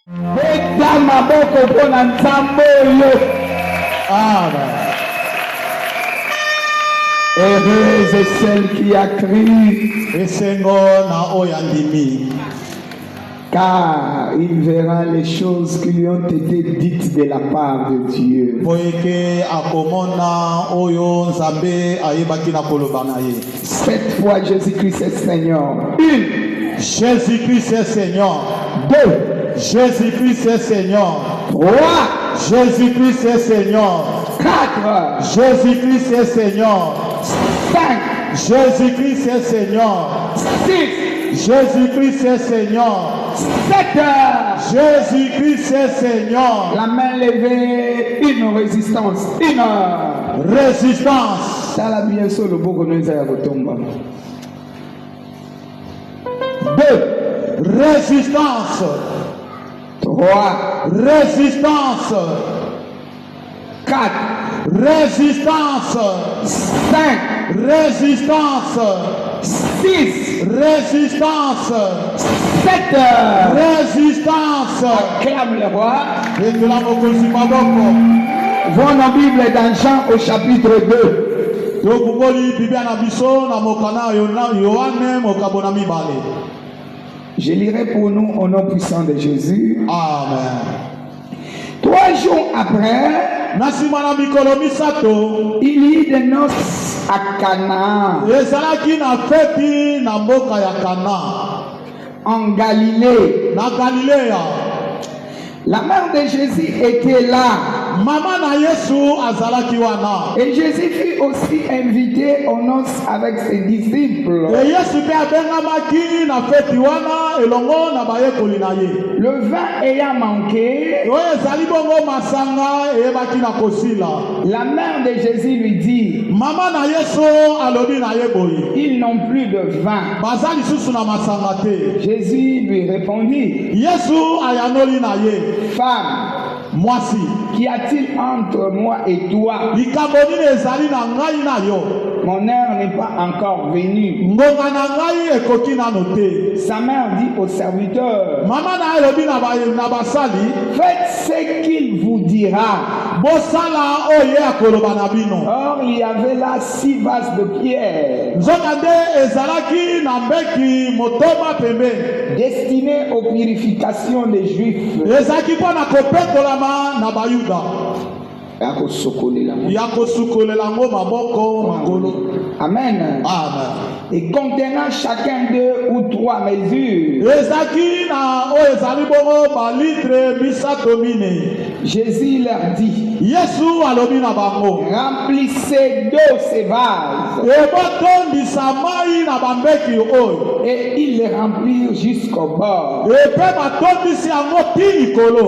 Amen. Heureuse est celle qui a crié, car il verra les choses qui lui ont été dites de la part de Dieu. Cette fois, Jésus-Christ est Seigneur. Une. Jésus-Christ est Seigneur. Deux. Jésus-Christ est Seigneur. Trois. Jésus-Christ est Seigneur. Quatre. Jésus-Christ est Seigneur. 5, Jésus-Christ est Seigneur. 6, Jésus-Christ est Seigneur. 7. Jésus-Christ est Seigneur. La main levée, une résistance. Une résistance. Ça la bien sûr le beau que nous avons tombé. 2. Résistance. 3. Résistance. 4. Résistance. 5. Résistance. 6. Résistance. 7. Résistance. Acclame le roi. Et de la Mokosi Maboko. Voyons la Bible dans Jean au chapitre 2. Donc, vous voyez, Bible na biso na mokana Yohane mokabona mibale. Je lirai pour nous au nom puissant de Jésus. Amen. 3 jours après, il y eut des noces à Cana, en Galilée. La mère de Jésus était là. Maman na Yesu azalaki wana. Et Jésus fut aussi invité aux noces avec ses disciples. Et Yesu pe abengamaki na feti wana elongo na bayekoli na ye. Le vin ayant manqué, oyo ezali bongo masanga eyebaki na kosila. La mère de Jésus lui dit, mama na Yesu alobi na ye boye, ils n'ont plus de vin. baza lisusu na masanga te. Jésus lui répondit, Yesu ayanoli na ye, femme, mwasi, qu'y a-t-il entre moi et toi? likambo nini ezali na ngai na yo? Mon heure n'est pas encore venue. Ngonga na ngai ekoki nano te. Sa mère dit au serviteur, mama na elobi na basali, faites ce qu'il vous dira. Bosala oye akoloba na bino. Or il y avait là 6 vases de pierre, nzokande ezalaki na mbeki motoma pembe, destinés aux purifications des Juifs. ezalaki mpona kopetolama na bayuda ya kosukolela ngo maboko makolo. Amen. Amen. Et contenant chacun 2 ou 3 mesures. ezalaki na oyo ezali bongo balitre misato mine. Jésus leur dit, Yesu alobi na bango, remplissez d'eau ces vases. ebotondisa mai na bambeki oyo. Et ils les remplirent jusqu'au bord. epe batondisi yango ti likolo.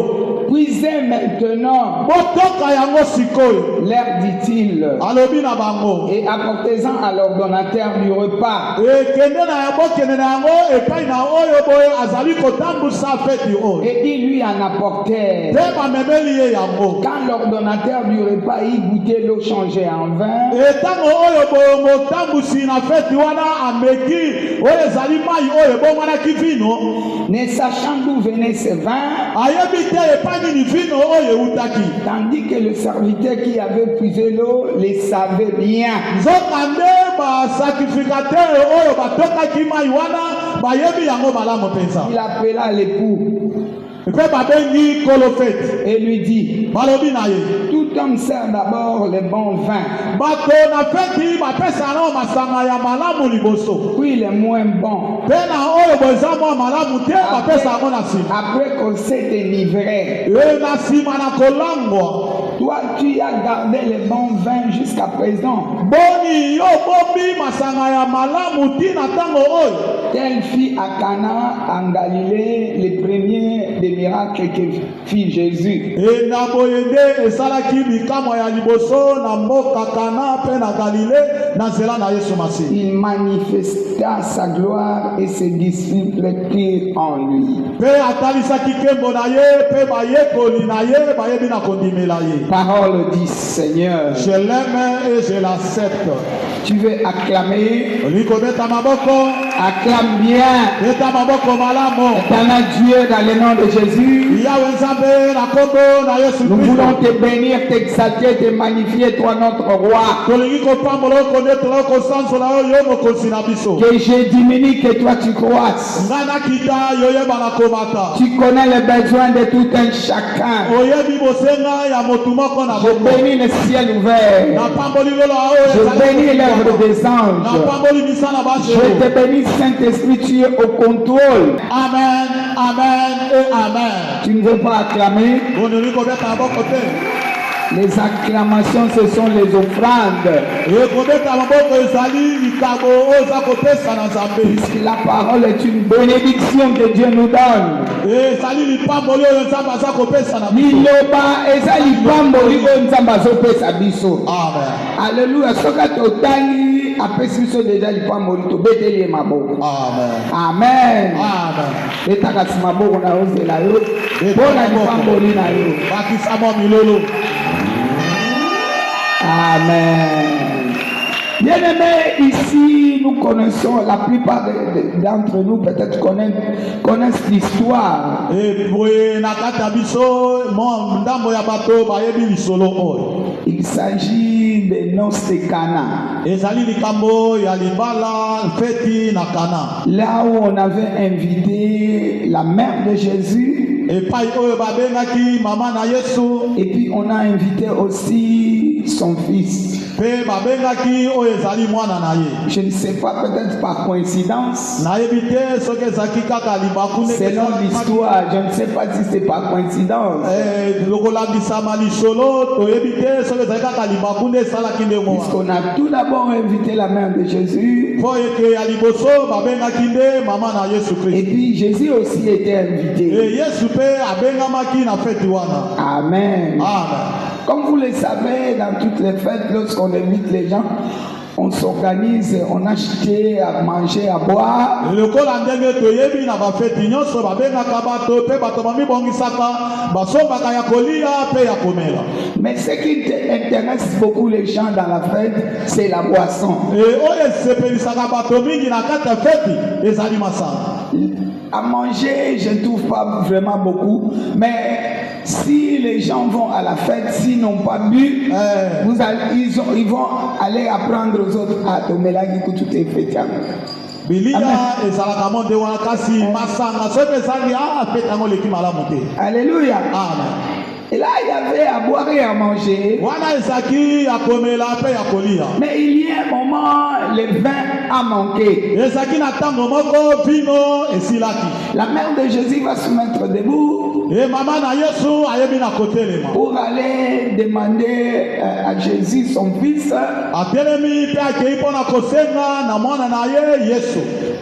Puisez maintenant, botoka yango sikoyo, leur dit-il, alobi na bango, et apportez-en à l'ordonnateur du repas. ekende na yango kende na yango epai na oyo boye azali kotambusa feti oyo. Et ils lui en apportèrent. Te bamemeli ye yango. Quand l'ordonnateur du repas y goûtait l'eau changée en vin, etango oyo boye motambusi na feti wana ameki oyo ezali mai oyo ebongwanaki vino, ne sachant d'où venait ce vin, ayebi te epai nini vino oyo eutaki. tandis que le serviteur qui avait puisé l'eau les savait bien. nzokande basakrifikateur oyo batokaki mai wana bayebi yango malamu mpenza. Il appela l'époux epe babengi kolofeti et lui dit, balobi na ye, tout homme sert d'abord les bons vins, bato na feti bapesa yango masanga ya malamu liboso, puis les moins bons. mpe na oyo boeza mwa malamu te bapesa yango na nsima. Après qu'on s'est dénivré, na nsima na kolangwa. toi tu as gardé les bons vins jusqu'à présent. Boni yo bombi masanga ya malamu tina ntango oyo. Tel fit à Cana en Galilée les premiers des miracles que fit Jésus. E na boye nde esalaki bikamwa ya liboso na mboka Kana mpe na Galile na nzela na Yesu Masihi. Il manifesta sa gloire et ses disciples crurent en lui. Pe atalisaki nkembo na ye mpe bayekoli na ye bayebi na kondimela ye. Parole dit Seigneur. Je l'aime et je l'accepte. Tu veux acclamer? Likobeta maboko. Acclame bien. Beta maboko malamu. Éternel Dieu, dans le nom de Jésus. Nous voulons te bénir, t'exalter, te magnifier, toi notre roi. Que je diminue, que toi tu croisses. Tu connais les besoins de tout un chacun. Je bénis le ciel ouvert. Je bénis l'œuvre des anges. Je te bénis, Saint-Esprit, tu es au contrôle. Amen, amen et amen. Tu ne veux pas acclamer? Les acclamations, ce sont les offrandes. Puisque la parole est une bénédiction que Dieu nous donne. Alléluia. Amen. Amen. Amen. Bien-aimés, ici, nous connaissons, la plupart d'entre nous peut-être connaissent l'histoire. Il s'agit des noces de Cana. Là où on avait invité la mère de Jésus. Et puis on a invité aussi son fils. Je ne sais pas, peut-être par coïncidence. Selon l'histoire, je ne sais pas si c'est par coïncidence. Puisqu'on a tout d'abord invité la mère de Jésus. Et puis Jésus aussi était invité. Amen. Comme vous le savez, dans toutes les fêtes, lorsqu'on invite les gens, on s'organise, on achète à manger, à boire. Mais ce qui intéresse beaucoup les gens dans la fête, c'est la boisson. À manger, je ne trouve pas vraiment beaucoup, mais si les gens vont à la fête, s'ils n'ont pas bu, ils vont aller apprendre aux autres à tomber là, tout est fait. Alléluia. Amen. Et là, il y avait à boire et à manger. Mais il y a un moment, le vin a manqué. La mère de Jésus va se mettre debout pour aller demander à Jésus, son fils.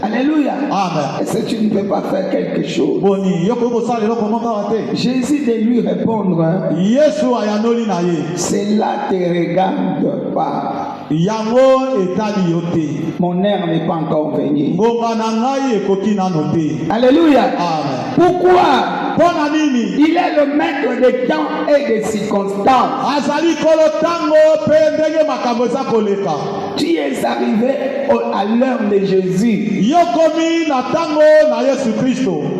Alléluia. Amen. Est-ce que tu ne peux pas faire quelque chose? Jésus de lui répondre, cela te regarde pas. Mon heure n'est pas encore venue. Alléluia. Amen. Pourquoi? Il est le maître des temps et des circonstances. Tu es arrivé à l'heure de Jésus.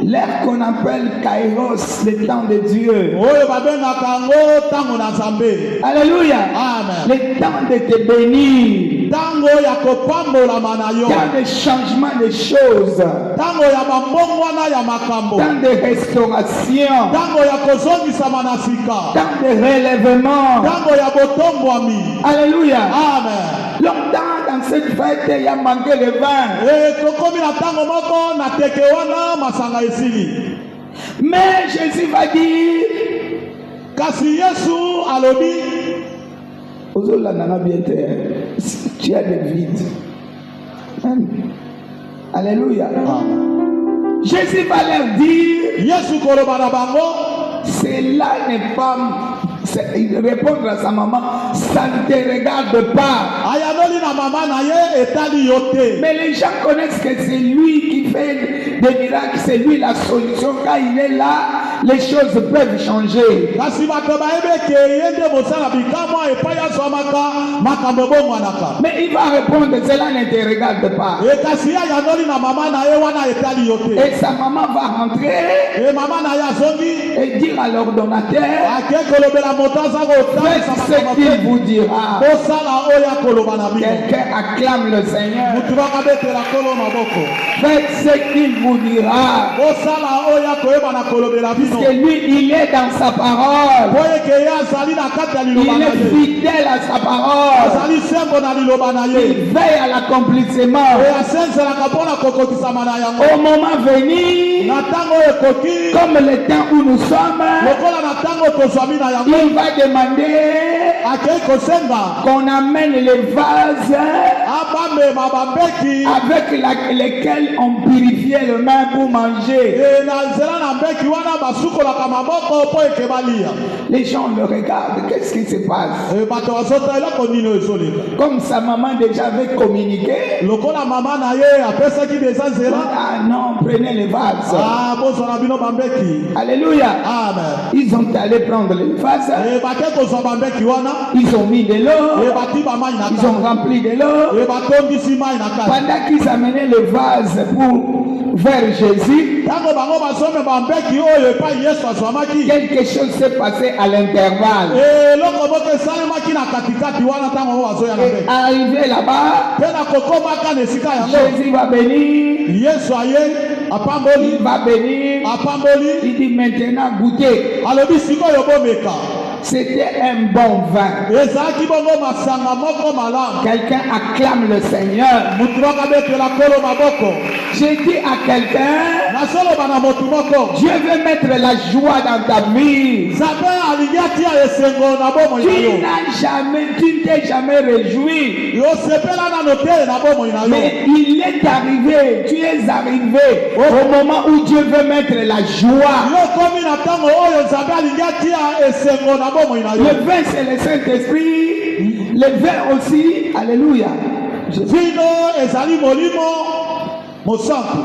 L'heure qu'on appelle Kairos, le temps de Dieu. Alléluia. Amen. Le temps de te bénir. Temps de changement de choses. Temps de restauration. Temps de relèvement. Alléluia. Amen. Longtemps dans cette fête, il y a manqué le vin. Mais Jésus va dire, tu as des vides. Alléluia. Jésus va leur dire, cela n'est pas... Répondre à sa maman, ça ne te regarde pas. Mais les gens connaissent que c'est lui qui fait des miracles, c'est lui la solution. Quand il est là, les choses peuvent changer. kasi bato bayebi eke ye nde mosala bikamwa epai ya zwamaka makambo ebongwanaka. Mais il va répondre, cela ne te regarde pas. E kasi ye ayandoli na mama na ye wana etali yo te. Et sa maman va rentrer E mama na ye azongi et dire à l'ordonnateur, ake kolobela moto aza faites kotalisa ce qu'il vous dira. bosala oyo akoloba na bino. Quelqu'un acclame le Seigneur. mutu bakabetela kolo maboko. Faites ce qu'il vous dira. bosala oyo akoyeba na kolobela bino. Parce que lui, il est dans sa parole. po eke ye azali na kati ya liloba Il na est ye. fidèle à sa parole. azali sembo na liloba na ye. Il veille à l'accomplissement. e asenzelaka mpo na kokokisama na yango. Au moment venu, na ntango oyo ekoki comme le temps où nous sommes, lokola na ntango tozwami na yango il va demander akei kosenga qu'on amène les vases abamema bambeki avec lesquels on purifiait le main pour manger. e na nzela na mbeki wana basukolaka maboko mpo eke balia. Les gens le regardent. Qu'est-ce qui se passe? e bato bazota eloko nini oyo ezoleka. Comme sa maman déjà avait communiqué. lokola mama na ye apesaki deza nzela. Ah non, prenez les vases. bozwa na bino bambeki. Alléluia. amen. Ils ont allé prendre les vases. e bake kozwa bambeki wana. Ils ont mis de e l'eau. batimba mai na Ils kati. ont rempli de l'eau. e batondisi mai na kati. Pendant qu'ils amenaient le vase vers Jésus, ntango bango bazome bambeki oyo epai yesu azwamaki. quelque chose s'est passé à l'intervalle. eloko moko esalemaki na katikati wana ntango ngo bazoya na Et mbeki. arrivé là-bas, mpe na kokomaka na esika yango. Jésus va bénir. yesu aye apamboli. Il va bénir. apamboli. Il dit maintenant goûtez. alobi sikoyo bomeka. C'était un bon vin. ezalaki bongo masanga moko malamu. Quelqu'un acclame le Seigneur. mutu bakabetela kolo maboko. J'ai dit à quelqu'un, nasoloba na motu moko. Dieu veut mettre la joie dans ta vie. nzambe alingi atia esengo na bomoi na yo. Tu ne t'es jamais réjoui. yosepela nano te na bomoi na yo. Mais il est arrivé, tu es arrivé au moment où Dieu veut mettre la joie. yo komi na ntango oyo nzambe alingi atia esengo na bomoi na yo. Le vin, c'est le Saint-Esprit. Le vin aussi, alléluia. vino ezali molimo mosantu.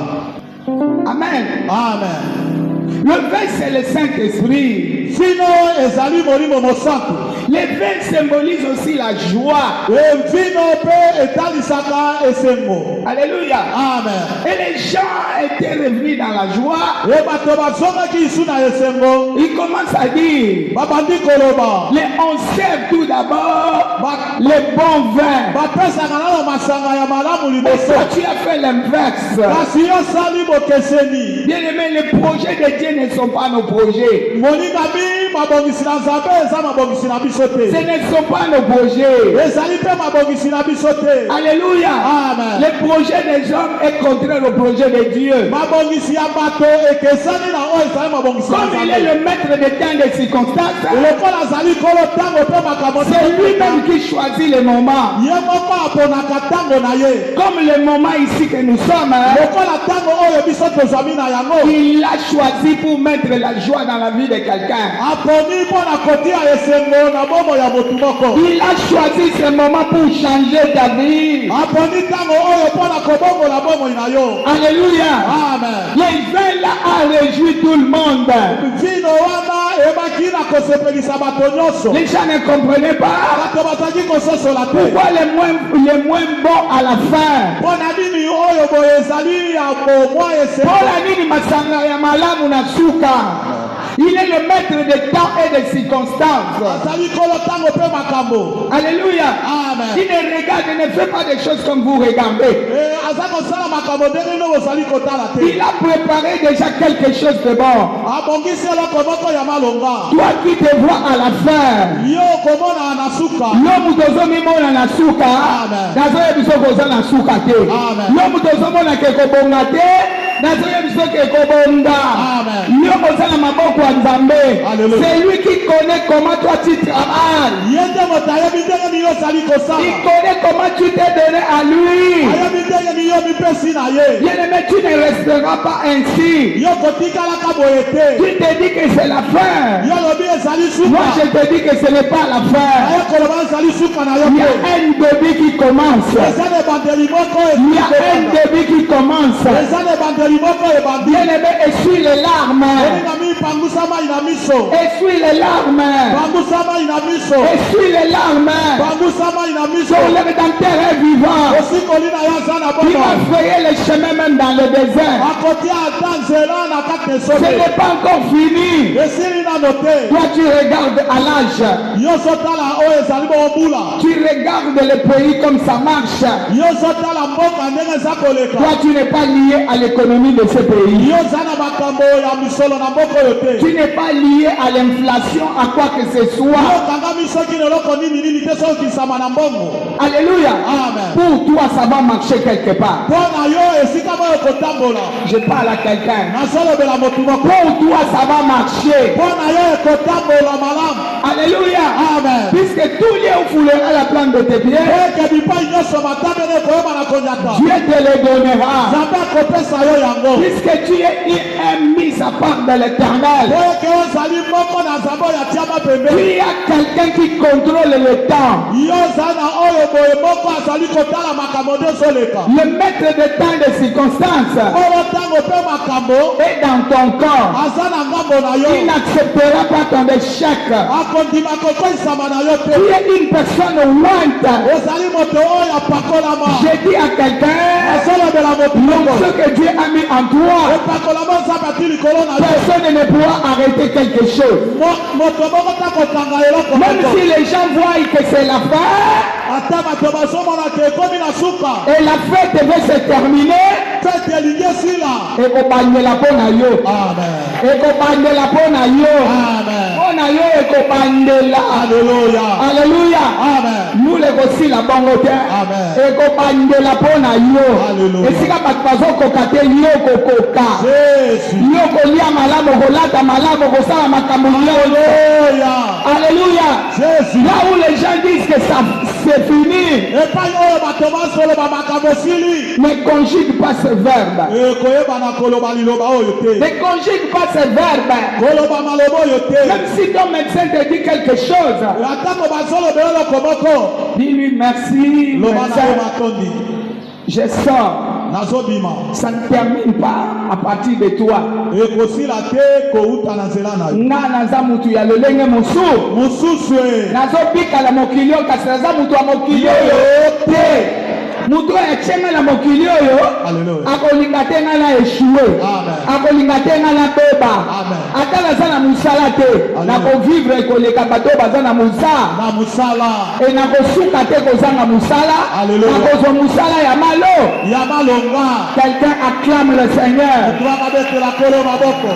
Amen. amen. Le vin, c'est le Saint-Esprit. vino ezali molimo mosantu. Le vin symbolise aussi la joie. vino mpe etalisaka esengo. Alléluia. amen. Et les gens étaient revenus dans la joie. e bato bazongaki lisu na esengo. Ils commencent à dire, babandi koloba. on sert tout d'abord les bons vins. bapesaka nano masanga ya malamu Mais liboso. toi, tu as fait l'inverse. kasi yosali bokeseni. Bien aimé, les projets de Dieu ne sont pas nos projets. molingami mabongisi na nzambe eza mabongisi na biso Ce te. ne sont pas nos projets. ezali mpe mabongisi na biso te. Alléluia. Amen. Les projets des hommes est contraire au projet de Dieu. mabongisi ya bato ekesani na oyo ezali mabongisi na Comme il est nzambe. le maître des temps et des circonstances, lokola azali kolo ntango mpe makambo c'est lui-même qui choisit les moments. ye moko aponaka ntango na ye. Comme le moment ici que nous sommes, lokola ntango oyo biso tozwami na yango. il l'a choisi pour mettre la joie dans la vie de quelqu'un. aponi mpo na kotia esengo na bomo ya motu moko. Il a choisi ce moment pour changer ta vie. aponi ntango oyo mpo na kobongola bomoi na yo. Alléluia. amen. Les vins là a réjoui tout le monde. vino wana ebaki na kosepelisa bato nyonso. Les gens ne comprenaient pas bato bazaki kososola te. pourquoi les moins bons à la fin. mpo na nini oyo boye ezali ya bomwa ese. Paul nini masanga ya malamu na suka. Il est le maître des temps et des circonstances. azali kolo ntango mpe makambo. Alléluia. amen. Il ne regarde, il ne fait pas des choses comme vous regardez. aza kosala makambo ndenge nde bozali kotala te. Il a préparé déjà quelque chose de bon. abongisi eloko moko ya malonga. Toi qui te vois à la fin. yo komona na suka. L'homme tozomimona na suka. Amen. Nazoya biso koza na suka te. Amen. L'homme tozomona ke kobonga te. Nazoya biso ke kobonga. Amen. Yo koza na maboko ya Nzambe. Alléluia. C'est lui qui connaît comment toi tu travailles. ye nde moto ayebi ndenge ni yo ozali kosala. Il connaît comment tu t'es donné à lui. ayebi ndenge ni yo mipesi na ye. Bien-aimé, tu ne resteras pas ainsi. yo kotikalaka boye te. Tu te dis que c'est la fin. yo lobi ezali Moi, suka. je te dis que ce n'est pas la fin. aye koloba ezali suka na yo Il y a te. un début qui commence. eza na ebandeli moko Il y a un début qui commence. eza na ebandeli moko ebandi. Bien-aimé, essuie les larmes. olinga pangusama ina miso. Essuie les larmes. Pangusama ina miso. Essuie les larmes. Pangusama ina miso. Ton Rédempteur est vivant. Aussi kolina ya zana Il bono. va frayer les chemins même dans le désert. Akotia atanzela na kate Ce sobe. n'est pas encore fini. Esili na note. Toi, tu regardes à l'âge. Yoso tala o ezali bobula. Tu regardes le pays comme ça marche. Yoso tala mboka ndenge za koleka. Toi, tu n'es pas lié à l'économie de ce pays. Yoso na makambo ya misolo na mboko yote. Tu n'es pas lié à l'inflation, à quoi que ce soit. Yokanga misoki leloko nini nini te soki sama na mbongo. Alléluia. Amen. Pour toi, ça va marcher quelque part. Pona yo esika moyo kotambola. Je parle à quelqu'un. Nasolobela motu moko. Pour toi, ça va marcher. Pona yo kotambola malamu. Alléluia. Amen. Puisque tout lieu où foulera la plante de tes pieds, Eke bipai nyonso matambe ne koyeba na konyata. Dieu te le donnera. Nzambe akopesa yo yango. Puisque tu es mis à part de l'éternel. Eke ozali moko na nzambe oyo atiama pembeni. Il y a quelqu'un qui contrôle le temps. Yo oza na oyo boye moko azali kotala makambo nde ezoleka. Le maître de temps et de circonstances Oyo ntango mpe makambo est dans ton corps. aza na ngambo na yo. Il n'acceptera pas ton échec. Akondima kokoisama na yo te. Tu es une personne ointe. Ozali moto oyo apakolama. Je dis à quelqu'un, Asolobela motu moko. ce que Dieu a mis en toi, Epakolama nzambe ati likolo na yo. personne ne pourra arrêter quelque chose. Moto moko ta kokanga eloko Même moko. si les gens voient que c'est la fin, Ata bato bazomona ke ekomi na suka. et la fête va se terminer, Fete elingi esila. ekobandela mpo na yo. Amen. Ekobandela mpo na yo. Amen. Mpo na yo ekobandela. Alléluia. Alléluia. Amen. Nous les kosila bango te. Amen. Ekobandela mpo na yo. Alléluia. Esika bato bazokoka te yo kokoka. Jésus. Yo kolia malamu, kolata malamu, kosala makambo nyonso. Alléluia. Alléluia. Jésus. Là où les gens disent que ça c'est fini, Epai oyo bato bazoloba makambo esili. ne conjugue pas ce verbe. Koyeba na koloba liloba oyo te. Ne conjugue pas ce verbe. Koloba maloba oyo te. Même si ton médecin te dit quelque chose, Atango bazoloba eloko moko. dis-lui merci, Loba na yo médecin. matondi. Je sors. Nazobima. Ça ne termine pas à partir de toi. Ekosila te kouta na nzela na yo. Nga naza mutu ya lolenge mosu. Mosusu e. Nazobika la mokili oyo kasi naza mutu ya mokili oyo te. Mutu oyo atienga na mokili oyo Alléluia. akolinga te nga na eshue. Amen. Akolinga te nga na beba. Amen. Ata naza na mosala te. Alléluia. Nakovivre ekoleka bato oyo baza na mosala. Na musala. E nakosuka te kozanga mosala. Alléluia. Nakozwa mosala ya malo. Ya malonga. Quelqu'un acclame le Seigneur. Tubaka betela kolo maboko.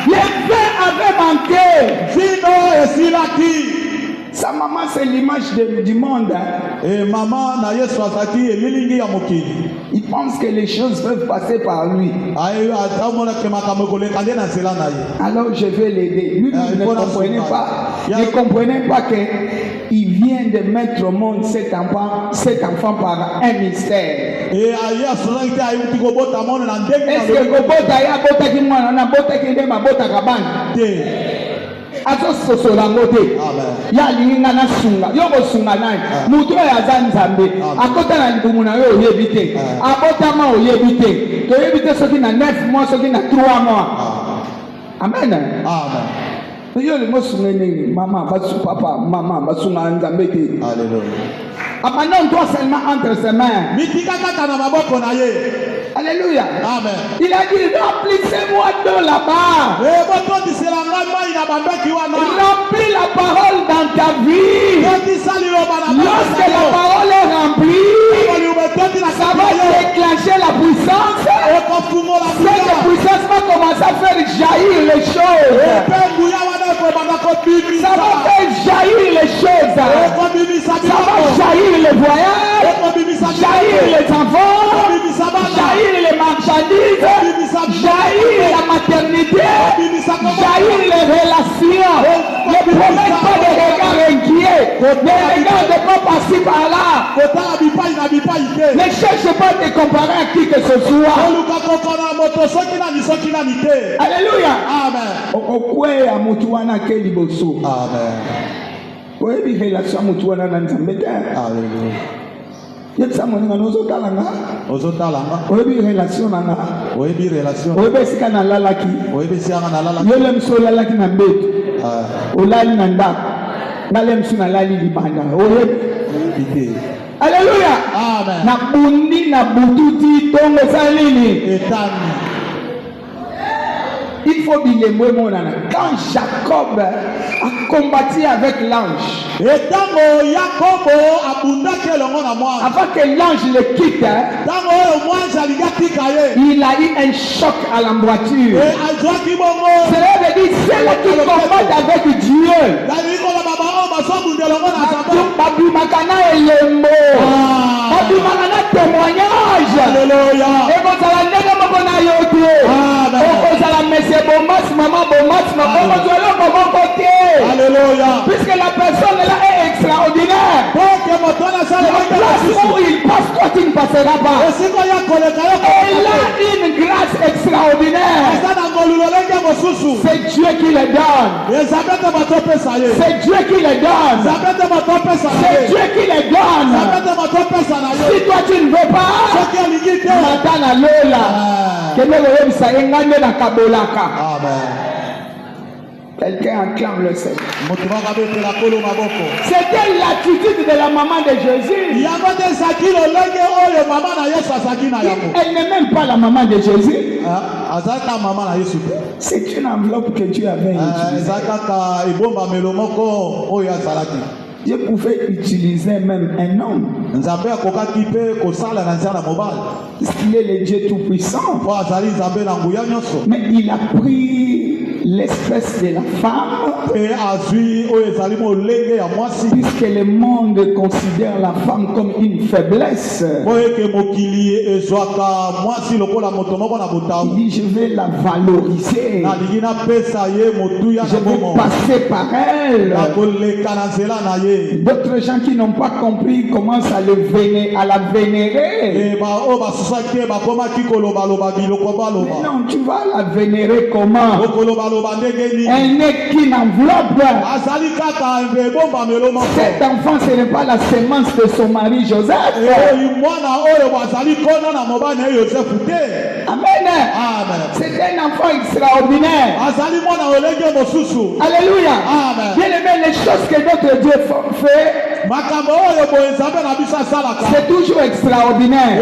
Les faits avaient manqué. Vino esilaki. Sa maman, c'est l'image du monde. E mama na Yesu azaki elilingi ya mokili. Il pense que les choses peuvent passer par lui. Ayo atamona ke makambo koleka nde na nzela na ye. Alors je vais l'aider. Lui, Il ne faut la comprenait soutenir. pas. Il y a- Ne comprenait pas que il vient de mettre au monde cet enfant par un mystère. E aye asozaki te ayuti kobota mono na ndenge Est-ce que kobota ya botaki mwana na botaki nde mabotaka bana? te. azososola yango te Amen. ye alingi nga nasunga yo kosunga nani moto oyo aza nzambe akota na libumu na yo oyebi te abotama oyebi te toyebi te soki na 9 mois soki na 3 mois amen Amen. yo olingi osunga nini mama basu papa mama basunga nzambe te Alléluia. abandonne toi seulement entre ses mains. Mitika kaka na maboko na ye. Alléluia. Amen. Il a dit remplissez-moi d'eau là-bas. Remplis Remplis la parole dans ta vie. Lorsque la parole est remplie, ça va déclencher la puissance. Cette puissance va commencer à faire jaillir les choses. Ça va faire jaillir les choses. Ça va jaillir les voyages, jaillir les enfants, jaillir les marchandises, jaillir la maternité, jaillir les relations. Ne promets pas de regards inquiets. Ne regarde pas par-ci par-là. Ne cherche pas de te comparer à qui que ce soit. Alléluia. Amen. Okwe a mutu wana ke liboso. Amen. Oyebi relation mutu wana na Nzambe te. Alléluia. yebisa moninga nozotala nga ozotala nga oyebi relation na nga oyebi relation oyebi esika nalalaki oyebi sianga nalalaki yo le mosu olalaki na mbeto olali na ndako nga le mosu nalali libanda oyebi te. Alléluia. Amen. Na bundi na bututi tongo salini etani. Il faut bien le monana. Quand Jacob a combattu avec l'ange, avant que l'ange le quitte, il a eu un choc à la voiture. Cela veut dire celle qui combat avec Dieu. Témoignage. Alléluia. Et vous Alléluia. Puisque la personne là est extraordinaire. Où il passe, toi tu ne passeras pas. Elle a une grâce extraordinaire. C'est Dieu qui le donne. C'est Dieu qui le donne. C'est Dieu qui le donne. Si toi tu ne veux pas, quelqu'un acclame le Seigneur. C'était l'attitude de la maman de Jésus. Elle n'est même pas la maman de Jésus. C'est une enveloppe que Dieu avait utilisée. Dieu pouvait utiliser même un homme. Puisqu'il est le Dieu tout-puissant. Mais il a pris l'espèce de la femme, puisque le monde considère la femme comme une faiblesse. Il dit je vais la valoriser, je vais passer par elle. D'autres gens qui n'ont pas compris commencent à la vénérer. Mais non, tu vas la vénérer comment? Elle n'est qu'une enveloppe. Cet enfant, ce n'est pas la sémence de son mari Joseph. Amen. C'est un enfant extraordinaire. Alléluia. Bien aimé, les choses que notre Dieu fait, c'est toujours extraordinaire.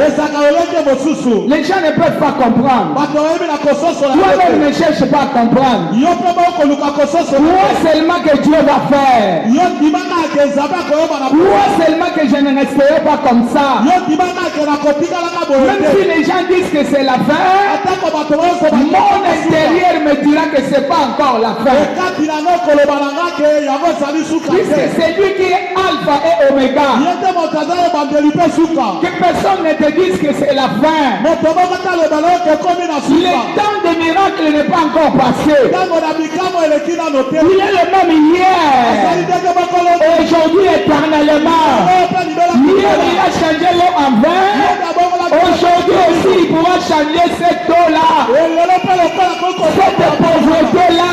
Les gens ne peuvent pas comprendre. Toi-même ne cherche pas à comprendre. Quoi seulement que Dieu va faire. Quoi seulement que je ne resterai pas comme ça. Même si les gens disent que c'est la fin, mon intérieur me dira que c'est pas encore la fin. Puisque c'est lui qui est Alpha et Oméga. Que personne ne te dise que c'est la fin. Le temps des miracles n'est pas encore passé. Il est le même hier, aujourd'hui, éternellement. Hier, il a changé l'eau en vin. Aujourd'hui aussi, il pourra changer cette eau-là. Cette pauvreté-là,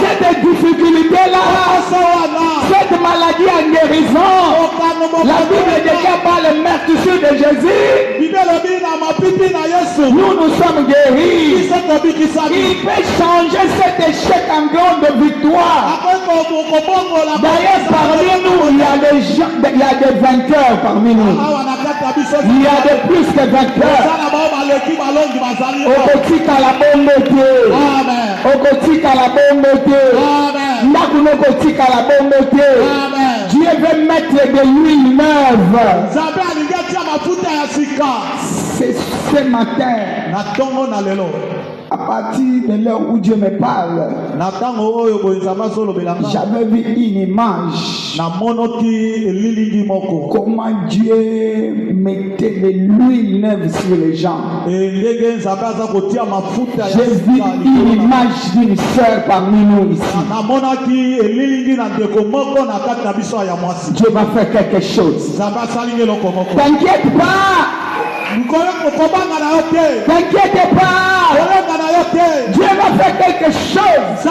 cette difficulté-là, cette maladie en guérison. La Bible déclare par le meurtrissure de Jésus. Nous sommes guéris. Il peut changer cet échec en grande victoire. D'ailleurs, parmi nous, il y a des gens, il y a des vainqueurs parmi nous. Il y a de plus que vainqueurs. Okotika la bombe. Okotika la bombe. Okotika la bombe. Dieu veut mettre de l'huile neuve. C'est ce matin. À partir de l'heure où Dieu me parle, j'avais vu une image. Comment Dieu mettait de l'huile neuve sur les gens. J'ai vu une image d'une sœur parmi nous ici. Dieu va faire quelque chose. T'inquiète pas. T'inquiète pas. Dieu va faire quelque chose.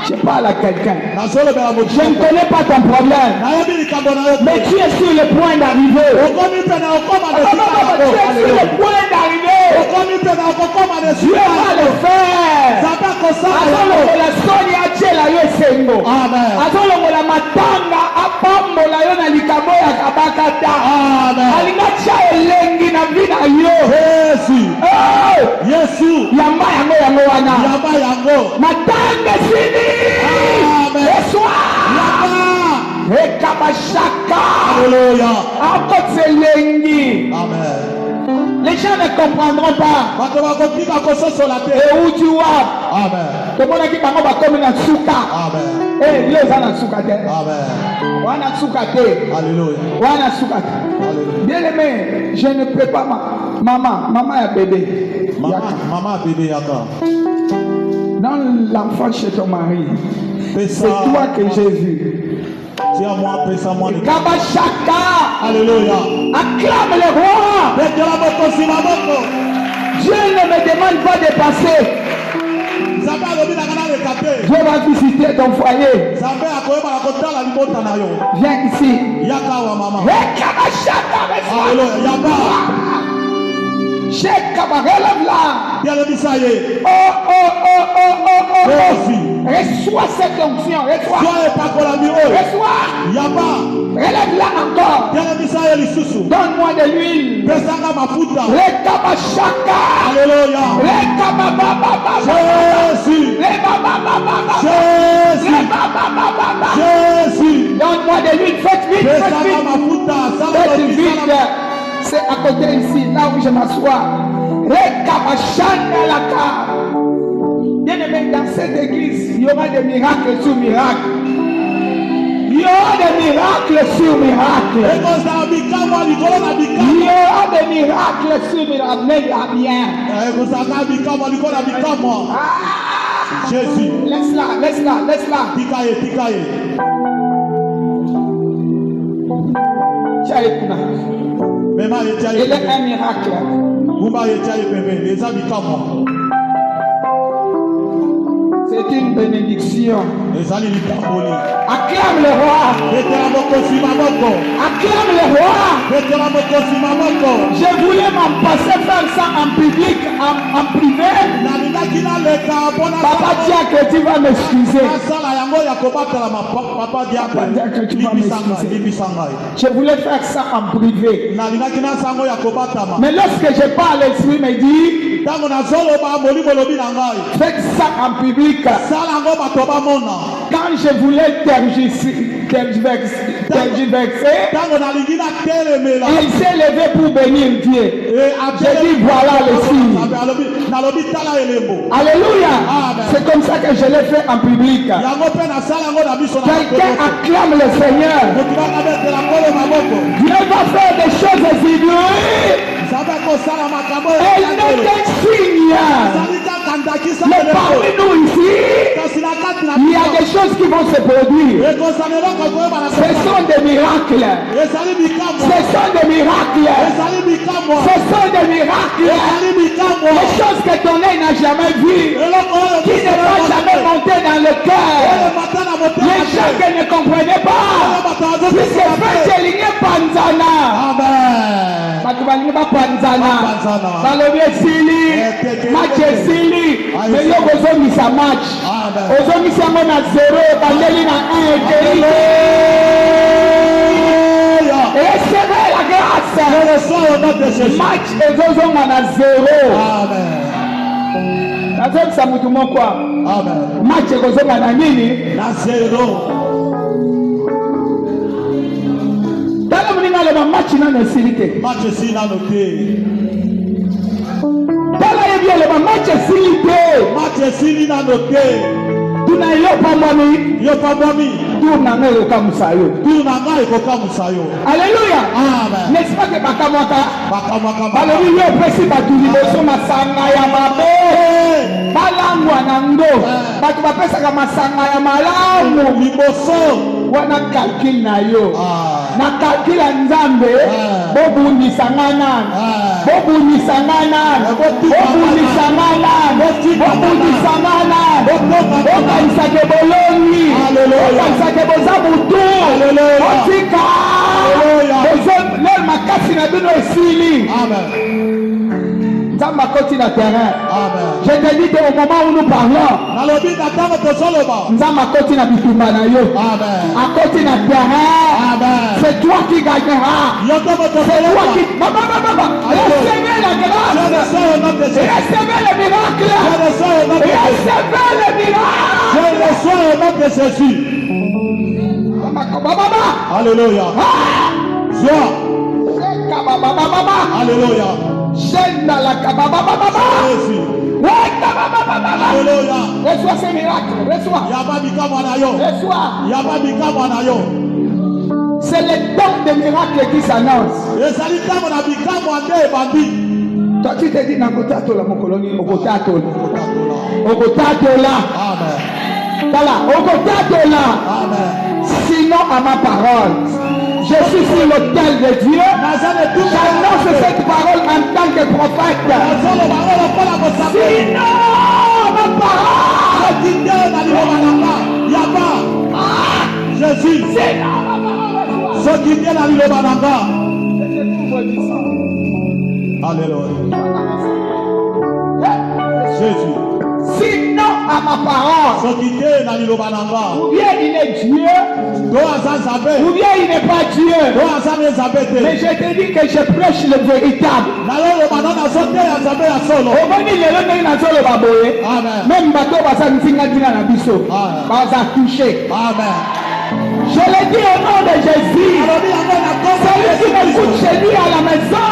Je parle à quelqu'un. nazolobela moto Je ne connais pas ton problème. nayebi likambo na yo Mais tu es sur le point d'arriver. okomi mpe na okoma na Tu esika es sur le point d'arriver. okomi mpe na okokoma na Dieu esika va le faire. nzambe akosala yango Azolongola soni atiela yo esengo. amen Azolongola matanga apambola yo na likambo ya kabaka ta. amen Alinga tia elengi na vi na yo. yesu Oh! yesu Yamba yango wana. yamba yango Matanga sini. amen Eswa. yamba Ekabashaka. alleluya Encore elengi. amen Les gens ne comprendront pas. bato bakotika kososola te Et où tu vas? amen Tomonaki bango bakomi na suka. amen Eh, yo eza na suka te. amen Wana suka te. alleluya Wana suka te. alleluya Bien aimé, je ne peux pas maman ya bébé. mama bébé yaka Dans l'enfant chez ton mari, c'est pesa toi que j'ai vu. tia moi pesa moi Kabashaka, alleluya acclame le roi. betela mokosi maboko Dieu ne me demande pas de passer. nzambe alobi nanga naleka te Dieu va visiter ton foyer. nzambe akoyeba na kotala libota na yo Viens ici. yaka awa mama Kabashaka, alleluya yaba Shekaba, relève là. bialebisa ye Oh. Merci. Reçois cette onction. Reçois. soa epakolami oyo Reçois. yaba Relève-la encore. bialebisa ye lisusu Donne-moi de l'huile. pesanga mafuta Rekabashaka. alleluya Rekababababa. jésus Rebabababa. jésus Rebabababa. jésus Donne-moi de l'huile. Faites vite. Faites pesanga vite. mafuta sala Faites lobi vite. sala C'est à côté ici, là où je m'assois. Rekabashaka laka. Bien aimé, dans cette église, il y aura des miracles sur miracles. Il y aura des miracles sur miracles. ekozala bikamwa likolo na Il y bikamwa aura des miracles sur miracles. Mais à bien. ekozalaka bikamwa likolo na bikamwa Ah! jésus Laisse-la. tika ye Tiens, écoute. mema ye tia Il ye est un miracle. gumba ye tia ye pembeni eza bikamwa C'est une bénédiction. ezali litamboli Acclame le roi. betela mokosi maboko Acclame le roi. betela mokosi maboko Je voulais m'en passer faire ça en public, en privé. nalingaki naleka mpona Papa dia que tu vas m'excuser. nasala yango ya kobatela papa diable libisa ngai Je voulais faire ça en privé. nalingaki nasango ya kobatama Mais lorsque je parle, l'esprit me dit, ntango nazoloba molimo lobi na ngai faites ça en public. sala yango bato bamona Quand je voulais tergiverser, ntango nalingi natelemela il s'est levé pour bénir Dieu. J'ai dit, voilà le signe. nalobi tala elembo Alléluia. Amen. C'est comme ça que je l'ai fait en public. yango mpe nasala yango na biso na Quelqu'un acclame le Seigneur. motu bakabetela nkolo maboko Dieu va faire des choses inouïes. nzambe akosala makambo Elle n'est qu'un signe. ezali kaka ndakisa Mais parmi nous ici, kasi na kati na il y a des choses qui vont se produire. ekozala eloko koyebana Ce sont des miracles. ezali bikamwa Ce sont des miracles. ezali bikamwa Ce sont des miracles. ezali bikamwa Des choses que ton œil n'a jamais vues. eloko oyo Qui ne vont jamais monter dans le cœur. mata na Les motema gens qui ne comprenaient pas. Puisque frère Elinge Panzana. amen Bato balingi bapanzana. Bapanzana. Balobi esili. Match esili. Mais yo kozongisa match. Amen. Ozongisa yango na 0. Bandeli na 1 ekei. Recevez la grâce. reçois au nom de Jésus Match ezozonga na 0. amen Nazongisa mutu moko. amen Match ekozonga na nini? na zero Tala moninga aloba match nano esili te. match esili nano te Tala yebi aloba match esili te. match esili nano te Tuna yo pambwami. yo pambwami Tour na ngai ekokamusa yo. tour na ngai ekokamusa yo Alléluia. amen N'est-ce pas que bakamwaka? bakamwaka Balobi yo opesi bato liboso masanga ya mabe. Balangwa na ngo. Bato bapesaka masanga ya malamu. liboso Wana calcul na yo. nakakila nzambe bobundisanga nani bobundisanga nani bokanisake bolongi bokanisake boza butu botika le makasi na bino esili. Nzambe akoti na terrain. Je te dis que au moment où nous parlons, Nzambe akoti na bitumba na yo. Akoti na terrain. C'est toi qui gagneras. C'est toi qui... Recevez la grâce. Recevez le miracle. Recevez le miracle. Je reçois au nom de Jésus. Alléluia. Joie. Alléluia. Alléluia. Reçois ce miracle. Reçois. C'est le temps des miracles qui s'annonce. Toi tu te dis nakotatola mokoloni okotatola. Okotatola. Amen. Voilà, okotatola. Amen. Sinon à ma parole. Je suis sur l'autel de Dieu. J'annonce cette parole en tant que prophète. Sinon, ma parole. Jésus. Sinon, ma parole. Ce qui vient à l'Ilobananga. Alléluia. Jésus. Sinon à ma parole. Ce qui vient à l'Ilobananga. Ou bien il est Dieu. Ou bien il n'est pas Dieu. Mais je te dis que je prêche le véritable. Même bateau va toucher. Je le dis au nom de Jésus. Celui qui m'écoute chez lui à la maison,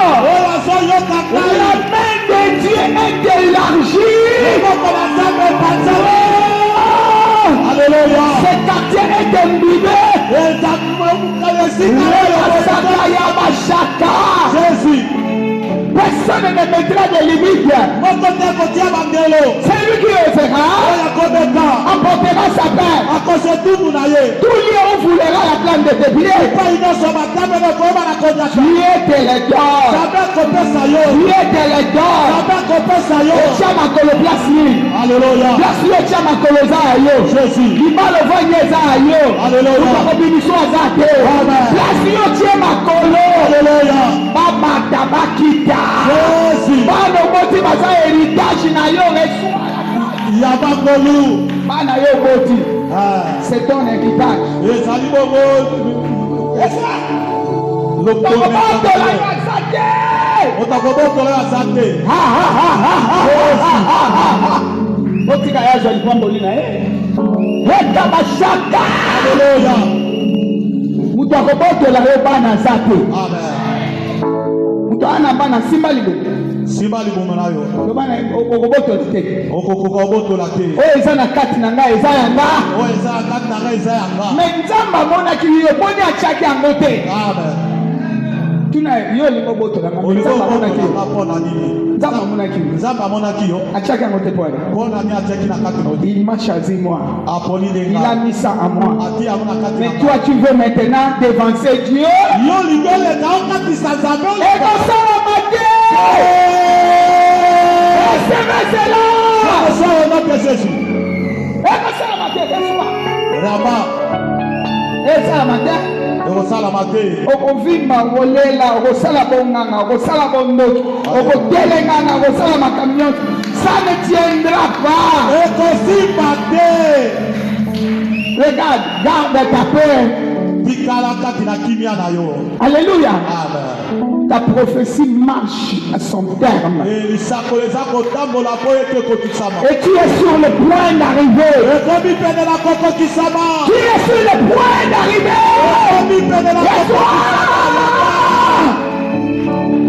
la main de Dieu est élargie. Alléluia. Ce quartier est imbibé. Jésus. Personne ne mettra de limite. C'est lui qui le fera. Emportera sa paix. Tout lieu où voulera la plante de tes pieds. Dieu te le donne. Dieu te le donne. Etiama kolo place lui. Alléluia. Place lui etiama kolo za yo. Jésus. Libalo voye za yo. Alléluia. Ukakobimiso azate. Place lui etiama kolo. Alléluia. Baba tabakita. Jésus. Bano moti baza héritage na yo reçoit. Yabangolu. Bana yo moti. C'est ton héritage. Otika yazo alipamboli na yeye. Heka mashaka. Alléluia. Mutu akobotola yo bana zate. Amen. Mutu ana bana simba libo. Simba libo nayo. Yo bana okobotola te. Okokobotola te. Oyo eza na kati na ngai eza yanga. Oyo eza na kati na ngai eza yanga. Mais Nzambe amonaki yo boni achaki yango te. Amen. Tuna yo lingo botola ngai. Nzambe amonaki yo. Nzambe amonaki yo. Nzambe amonaki yo. Achaki yango te pwale. Bona ni achaki na kati na yo. Il m'a choisi moi. Apoli de Il a mis ça en moi. Ati amona kati. Mais toi tu veux maintenant devancer Dieu. Yo ligole ka kati sa Nzambe. Et comme ça on m'a dit. Recevez cela. Ça au nom de Jésus. Et comme ça on m'a dit. Rama. Et ça on m'a dit. Okosala mate. Okovimba okolela okosala bonganga okosala bondoki okotelengana okosala makamion. Ça ne tiendra pas. Ekosimba te. Regarde, garde ta paix. Tikala kati na kimia na yo. Alléluia. Amen. Ta prophétie marche à son terme. Et tu es sur le point d'arriver. Tu es sur le point d'arriver.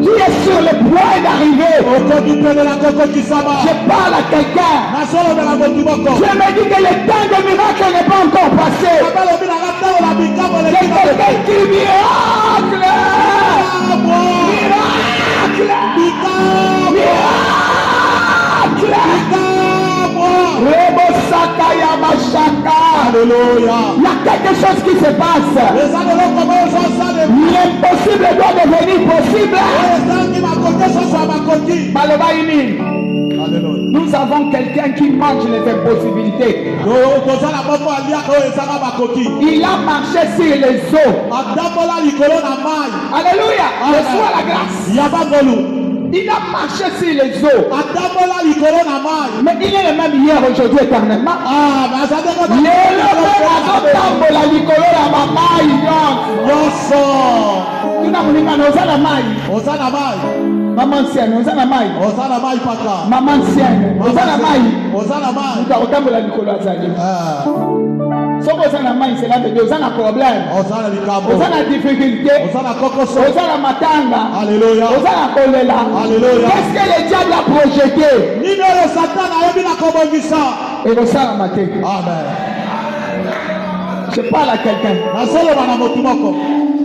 Tu es sur le point d'arriver. Je parle à quelqu'un. Je me dis que le temps de miracle n'est pas encore passé. C'est quelqu'un qui miracle. Miracle. Rebo Sakaya Mashaka. Alléluia. Il y a quelque chose qui se passe. L'impossible doit devenir possible. Alléluia. Nous avons quelqu'un qui mange les impossibilités. Il a marché sur les eaux. Alléluia. Reçois la grâce. Il a marché sur les eaux. Mais il est le même hier, aujourd'hui, éternellement. Maman ancienne, Osana Mai. Maman ancienne, Osana Mai. Otambola likolo azali. Soko Osana Mai, cela veut dire Osana problème. Osana difficulté. Osana matanga. Alléluia. Osana kolela. Alléluia. Qu'est-ce que le diable a projeté? Et Osana maté. Amen. Je parle à quelqu'un.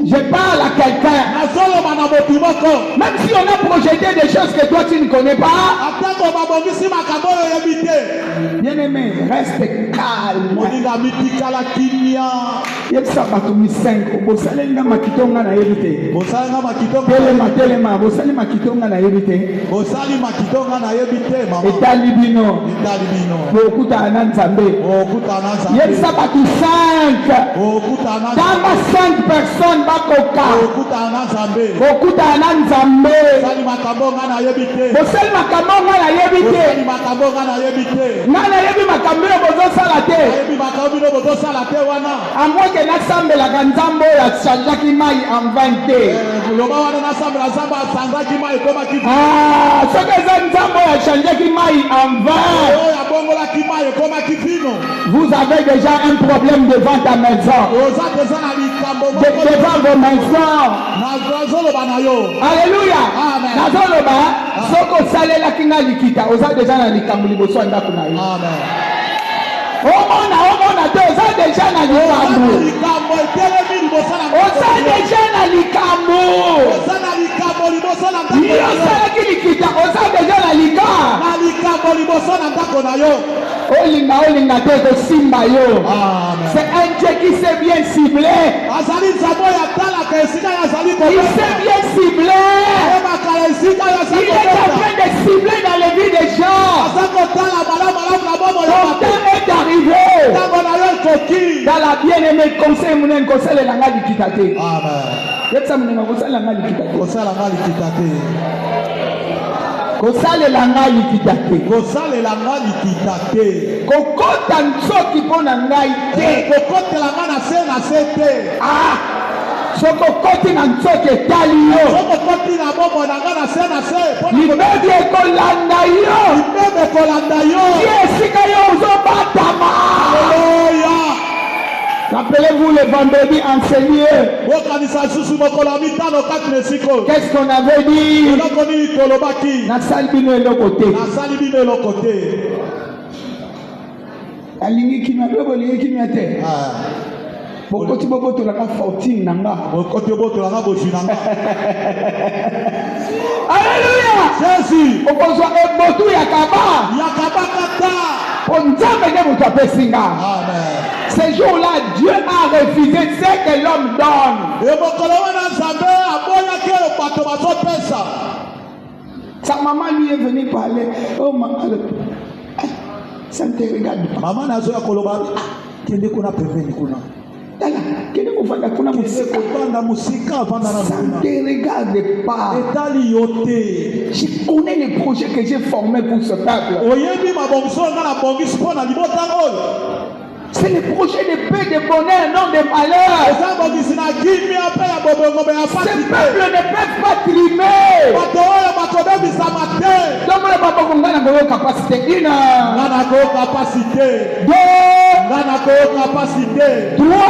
Je parle à quelqu'un. Même si on a projeté des choses que toi tu ne connais pas. Bien aimé, reste calme. Personnes bakoka okuta na nzambe bosali makambo nga nayebi te nga nayebi makambo oyo bozosala te amweke nasambelaka nzambe oyo achangeaki mai en 20 te soki eza nzambe oyo achangeaki mai en 20 vous avez déjà un problème devant ta maison. Devant vos maisons. Alléluia. Nazoloba. Soko salela kinga likita. Oza déjà na likambo liboso ndako na yo. Amen. Omona te oza déjà na likambo. Oza déjà na likambo. Yo salaki likita. Oza déjà na likambo. Olinga te kosimba yo. C'est un Dieu qui s'est bien ciblé. Il s'est bien ciblé. Il est en train de cibler dans les vies des gens. Son temps est arrivé. Dans la bien-aimée conseil, mon conseil est la ngali kitate. Amen. kosalelanga likita te kokota nzoki mpo na ngai te kokotelanga na se te sokokoti na nzoki etali yo libebi ekolanda yo ti esika yo ozobatama. Rappelez-vous le vendredi enseigné. Qu'est-ce qu'on avait dit? Nasali bino elokote. Alingi kimia bebo lingi kimia te. Bokoti boboto la ka 14 nanga. Bokoti boboto la ka boshinanga. Alléluia. Jésus. Okozwa ebotu yakaba kata. Onzambe ne muto apesinga. Amen. Ce jour-là, Dieu a refusé ce que l'homme donne. Sa maman lui est venue parler. Oh maman, ça ne te regarde pas. Maman n'a pas koloba. Kende kuna pembeni kuna. Dala, kende kufanya kuna musika. Ça ne te regarde pas. Je connais les projets que j'ai formés pour ce peuple. C'est le projet de paix, de bonheur, non de malheur. Ce peuple ne peut pas trimer. Donc, on a une capacité. Une. Deux. Trois.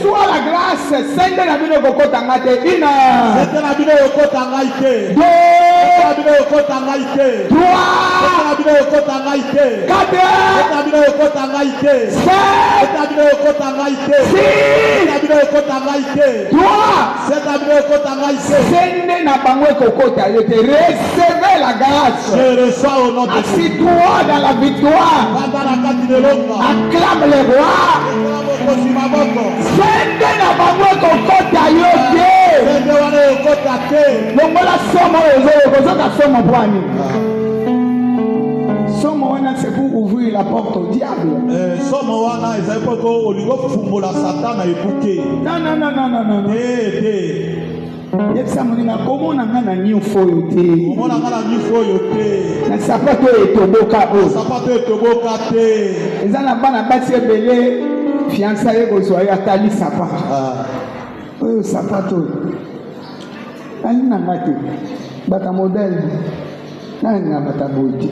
Soit la grâce, sende na bino kokota ngate ina. Deux. recevez la grâce. Assis-toi dans la victoire. Acclame le roi. Sende na bango kokota yo te. Longola somo ozoka somo bwani. Somo wana c'est pour ouvrir la porte au diable. Somo wana ezali poko olingo fumbola Satan na ekuke. Non. Yebisa moninga komona nga na nyufo yo te. Komona nga na nyufo yo te. Na sapato etoboka o. Sapato etoboka te. Eza na bana basi ebele fiançailles kozwa yo atali sapa. Oyo sapato. Ani na ngati. Bata modèle. Na bata boiti.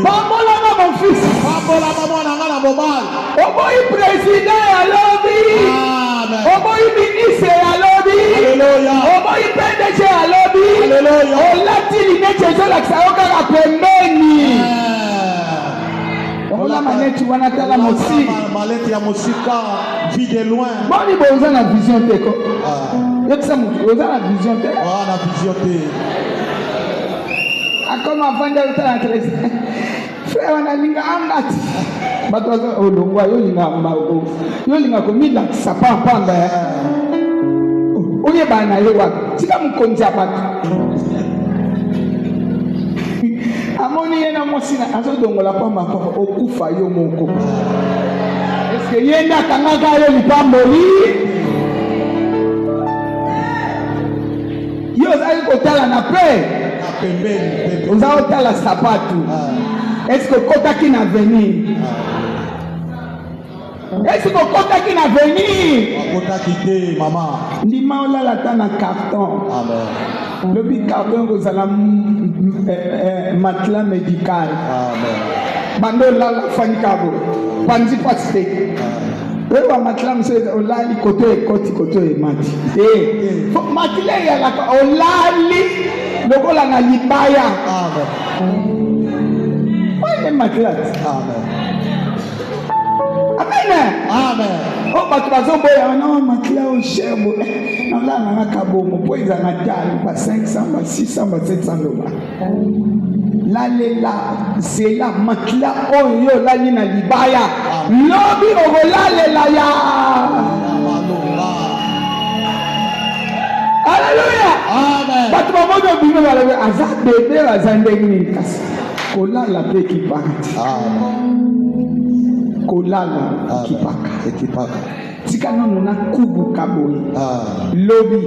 Pambola na mon fils. Pambola maman na nga na mobile. Oboyi président ya lobby. Oboyi ministre ya lobby. Oboyi PDG ya lobby. Olati linete ezolakisa yo kaka pembeni. Ola maneti wana tala mosi. Maleti ya mosika vide loin. Boni boza na vision te ko. Yekisa mutu boza na vision te. Na vision te. Akoma vanda utala tres. Frère wana linga angati. Bato olongwa yo linga komila sapapanga. Oye bana ye wapi? Tika mukonzi abato. Amoni yena mosina azodongola pamba papa okufa yo moko. Est-ce que yenda kangaka yo lipamboli? Yo zali kotala na pe. Na pembeni. Oza otala sapatu. Est-ce que kotaki na venir? Est-ce que kotaki na venir? Kotaki te mama. Ndima olala ta na carton. Amen. Lobi carton kozala matelas médical. Amen. Bando lala fanikabo. Panzi paste. Wewe matelas mse olali koto e mati. Matelas ya la olali lokola na libaya. Amen. Why matelas? Amen. Amen. Oh, but bazoboya na matelas o shebo. Na la kabomo poiza na tali ba 500 ba 600 ba 700 dollars. Lalela zela matelas oyo lali na libaya. Lobi ogolalela ya. Alléluia. Amen. But bamodo bino bale azabebe azandengini kasi. Kolala pe kipaka. Kolala kipaka. Tika nono na kubu kaboyi. Lobi.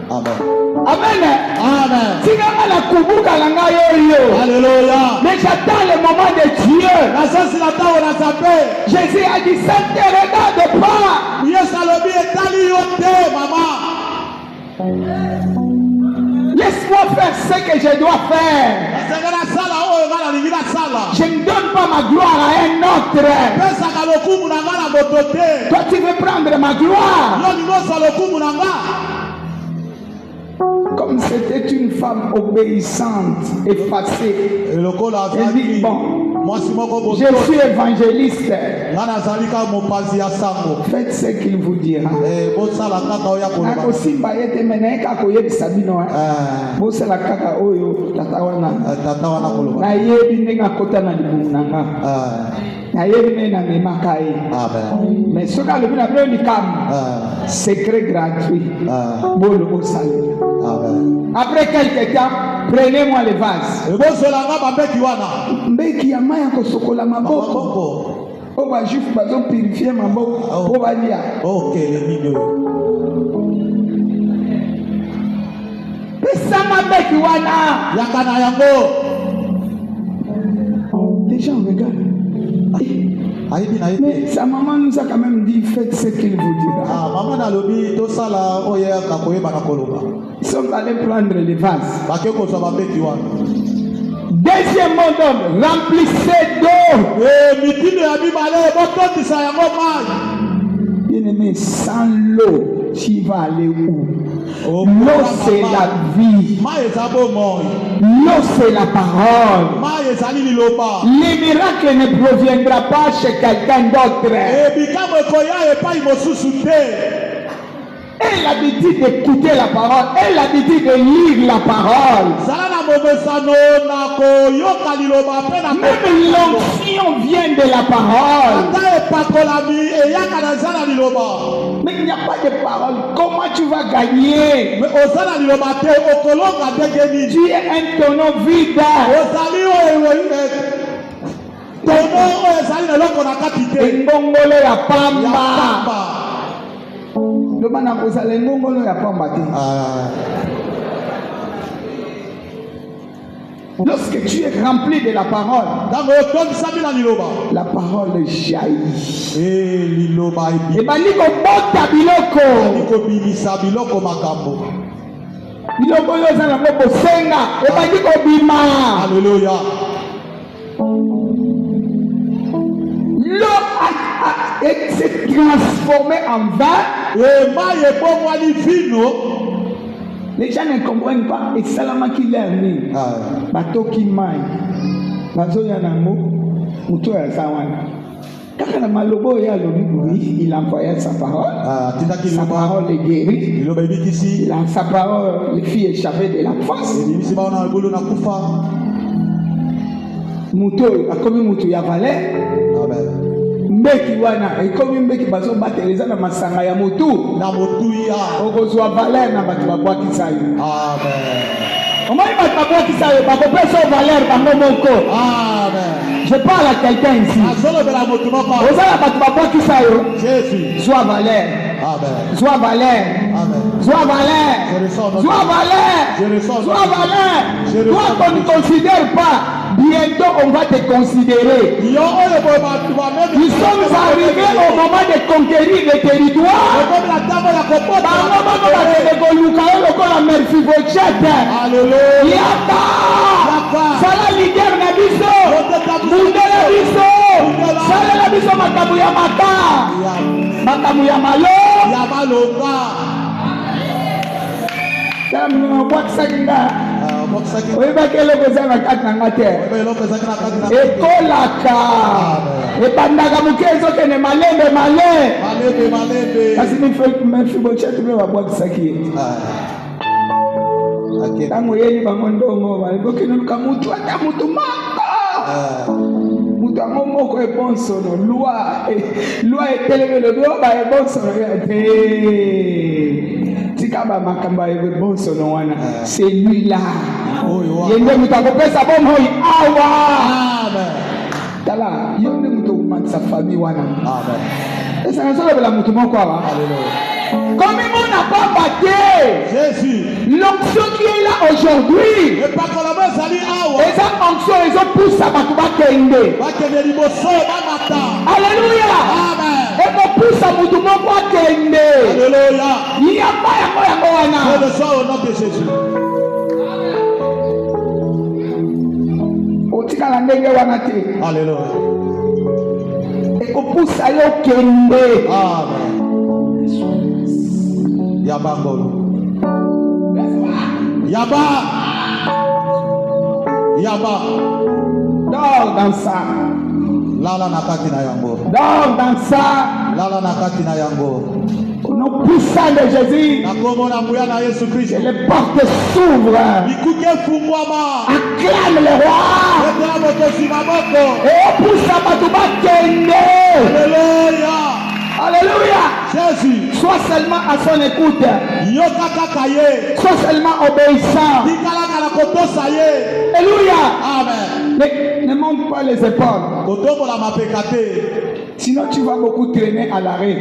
Amen. Amen. Tika na kubu kalanga yo. Alléluia. Mais j'attends le moment de Dieu. Jésus a dit ça ne te regarde pas. Yes, alobi etali yo te mama. Laisse-moi faire ce que je dois faire. Je ne donne pas ma gloire à un autre. Toi, tu veux prendre ma gloire. Comme c'était une femme obéissante, effacée. Elle dit, bon, je suis évangéliste. Faites ce qu'il vous dira. Mais ce cas, le secret gratuit. Après quelques temps, prenez-moi les vases. Mbeki ya maya kosokola maboko. O ba juif bazo purifier maboko. O ba lia. OK, les milieux. Pesa mabeki wana. Yakana yango. Les gens regardent. Mais sa maman nous a quand même dit faites ce qu'il vous dira. Maman a lobi to sala oya kakoye banakoloba. Ils sont allés prendre les vases. Deuxième homme, remplissez d'eau. Bien-aimé, sans l'eau, tu vas aller où? L'eau, c'est la vie. L'eau, c'est la parole. Les miracles ne proviendront pas chez quelqu'un d'autre. Elle a l'habitude d'écouter la parole. Elle a l'habitude de lire la parole. Même l'onction vient de la parole. Mais il n'y a pas de parole. Comment tu vas gagner? Tu es un tonneau vide. Ngongolo ya pamba. Lorsque tu es rempli de la parole, la parole jaillit. Et baniko bota biloko. Biloko yo za na moko senga. Et baniko bima. Alléluia. L'eau s'est transformée en vin. Les gens ne comprennent pas. Et salama qui l'a mis. Bateau qui maille. Bateau yanamo. Moutou ya sawana. Quand il envoyait sa parole. Sa parole est guérie. Sa parole, les filles échappaient de la face. Moutou, comme Moutou ya valait. Mbeki wana ekomi mbeki bazo bateleza na masanga ya motu na motu ya okozwa valeur na batu babwakisa yo. Amen. Omoi batu babwakisa yo bakopesa valeur bango moko. Amen. Je parle à quelqu'un ici. Azolobela motu moko. Ozala batu babwakisa yo. Jésus. Sois valeur. Amen. Sois valeur. Amen. Sois valeur. Sois valeur. Sois valeur. Toi qu'on ne considère pas. Bientôt on va te considérer. Nous sommes arrivés au moment de conquérir les territoires. Alléluia. Sala leader na biso. Mundela biso. Sala na biso makamu ya maka. Makamu ya malo. Ya malonga. Tamu bwaksakinga. Oyiba kele koza na kati na ngate. Ekolaka. Ebandaka muke ezokende malembe male. Kasi Mephibosheth mbe babwakisaki. Tango yeli bango ndongo balibokende luka mutu ata mutu maka. Mutu yango moko ebonsono. Loi etelemi lobi oyo ba ebonsono ya te. Tikaba makamba ebonsono wana. C'est lui-là. Yende mutu akopesa bomoi awa. Tala, yende mutu kumatisa famille wana. Esa nasolobela mutu moko awa. Comme on n'a pas battu Jésus, l'onction qui est là aujourd'hui, et ça onction ils ont poussé à Batubakende. Alléluia. Et on pousse à Batubakende. Alléluia. Il n'y a pas de moyen. Le soir au nom de Jésus. Alléluia. Et on pousse à Yokende. Amen. Yaba ngolo. Yaba. Yaba. Dors dans ça. Lala nakati na yango. Dors dans ça. Lala nakati na yango. Au nom puissant de Jésus. Nakomona mbuya na Yesu Christ. Les portes s'ouvrent. Bikuke fungwama. Acclame le roi. Betela motosi maboko. Et on pousse à Batubakende. Alléluia. Alléluia. Jésus. Sois seulement à son écoute. Sois seulement obéissant. Alléluia. Amen. Ne monte pas les épaules. Sinon tu vas beaucoup traîner à l'arrêt.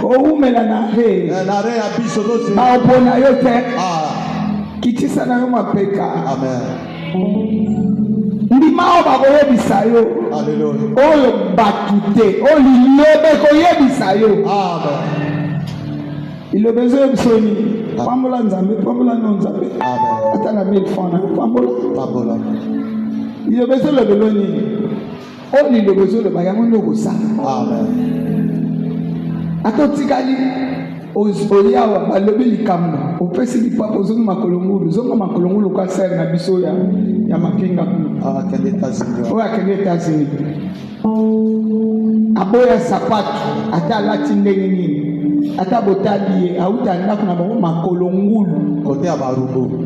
Oumela l'arrêt. Baopona yote. Kitisa na yo mapeka. Amen. Ndimao bakoyebisa yo. Alléluia. Oyo batute. Oyo lilobe koyebisa yo. Amen. Ilobe zo yebisoni. Pambola nzambe, pambola no nzambe. Amen. Atana 1000 francs na pambola. Pambola. Ilobe zo lobeloni. Oyo lilobe zo loba yango ndoko sa. Amen. Ato tikali oyawa balobi likambo opesi lipapo ozongi makolongulu zonga makolongulu kwa ser na biso ya makinga oyo akende États-Unis aboya sapato ata alati ndenge nini ata botali ye auta ndako na bango makolongulu kote ya barumbu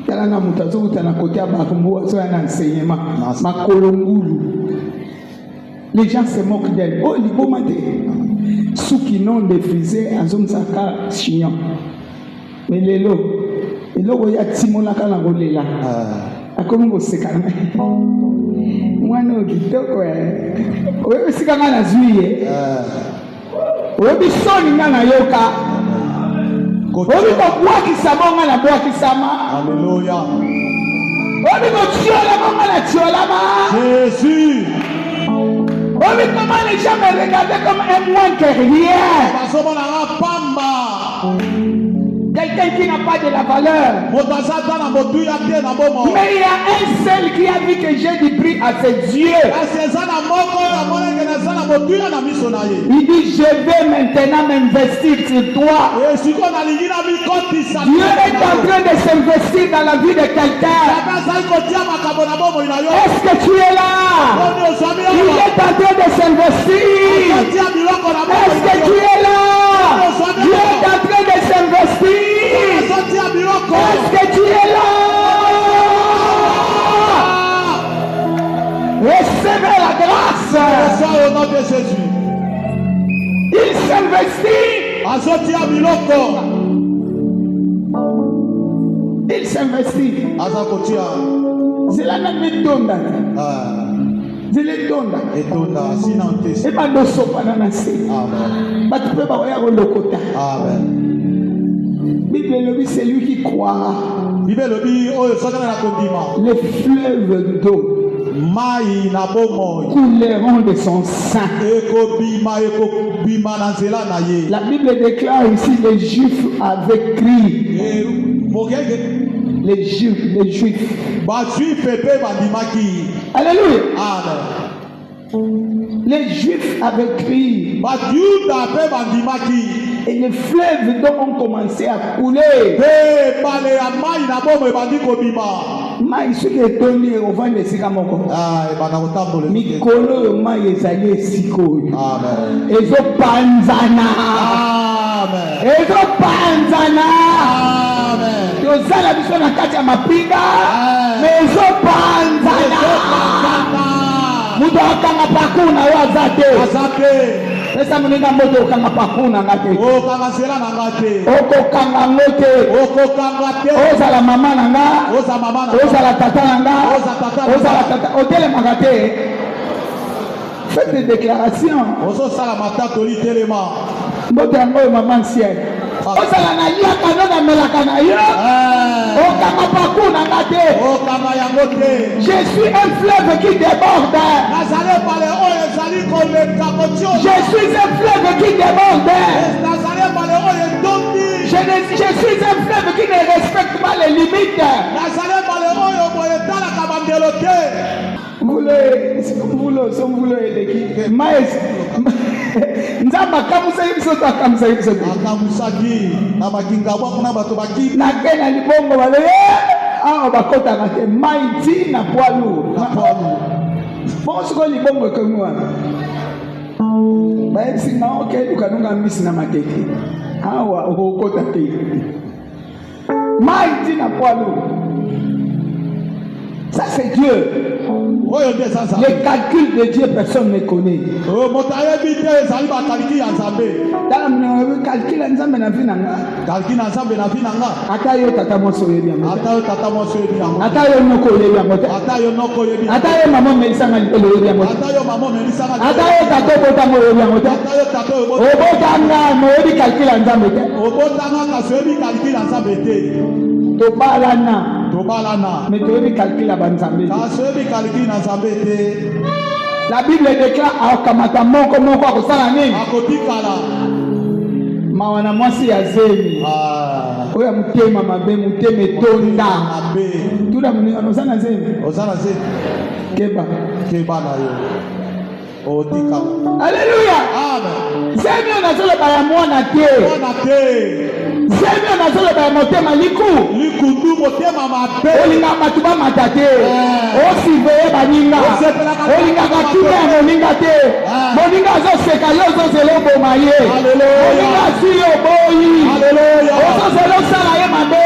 tala na moto azokuta na kote ya barumbu azoya na enseignement makolongulu. Les gens se moquent d'elle. Oh, libomate. Ceux qui n'ont défrisé, en zone saka chignon. Mais les lots, il y a Timonaka la rolela. A comme vous se calme. Moi, non, du tout, ouais. Oui, c'est quand même la zuie. Oui, mais son n'a na yoka. Oui, mais quoi qui s'amène à la boîte qui s'amène. Alléluia. Oui, mais mon Dieu, la maman, la Dieu, Jésus. Oh, mais comment les gens me regardaient comme un moins que rien? Quelqu'un qui n'a pas de la valeur. Mais il y a un seul qui a vu que j'ai du prix à ses yeux. Il dit, je vais maintenant m'investir sur toi. Dieu est en train de s'investir dans la vie de quelqu'un. Est-ce que tu es là? Il est en train de s'investir. Est-ce que tu es là? Dieu est en train de s'investir. Est-ce que tu es là? Recevez la grâce. Au nom de Jésus. Il s'investit. Il s'investit. C'est la même tonda. C'est les tonda. Et pas de sopa dans la scène. Bah tu peux pas voir le côté. Bible, c'est lui qui croira. Les fleuves d'eau couleront de son sein. La Bible déclare ici les Juifs avaient crié. Les Juifs. Alléluia. Les Juifs avaient crié. Et les fleuves d'eau ont commencé à couler. Maïs est donné au vent de Sikamoko. Mikolo maïs allé siko. Ezo panzana. Ezo panzana. Tozala biso na kati ya mapinga. Ezo panzana. Mudo akanga pakuna wazate. Pesa muninga moto okanga pakuna ngate. Okanga ngate. Okokanga ngote. Ozala mama nanga. Ozala tata nanga. Ozala tata. Otele magate. Faites des déclarations. Ozosala matatoli telema. Moto yango maman ciel. Ozala na yaka nona melaka na yo. Okanga pakuna ngate. Okanga yangote. Je suis un fleuve qui déborde. Je suis un fleuve qui déborde. Je suis un fleuve qui ne respecte pas les limites. Ça c'est Dieu. Les calculs de Dieu, personne ne connaît. Mais tu veux calculer la bonne zambé. La Bible déclare à Okamata mon quoi que ça l'année. Mawana mwasi ya zemi. Oya mutema mabe muteme tonda. Tout la muni on osana zemi. Osana zemi. Keba na yo. Otika. Alléluia. Amen. Zemi onazoloba ya mwana te. Mwana te. Zemi onazoloba ya motema liku. Likundu motema mabe. Olinga bato bamata te. Osiveye baninga. Olingaka kime ya moninga te. Moninga azoseka yo ozozela oboma ye. Moninga asili oboyi. Ozozela osala ye mabe.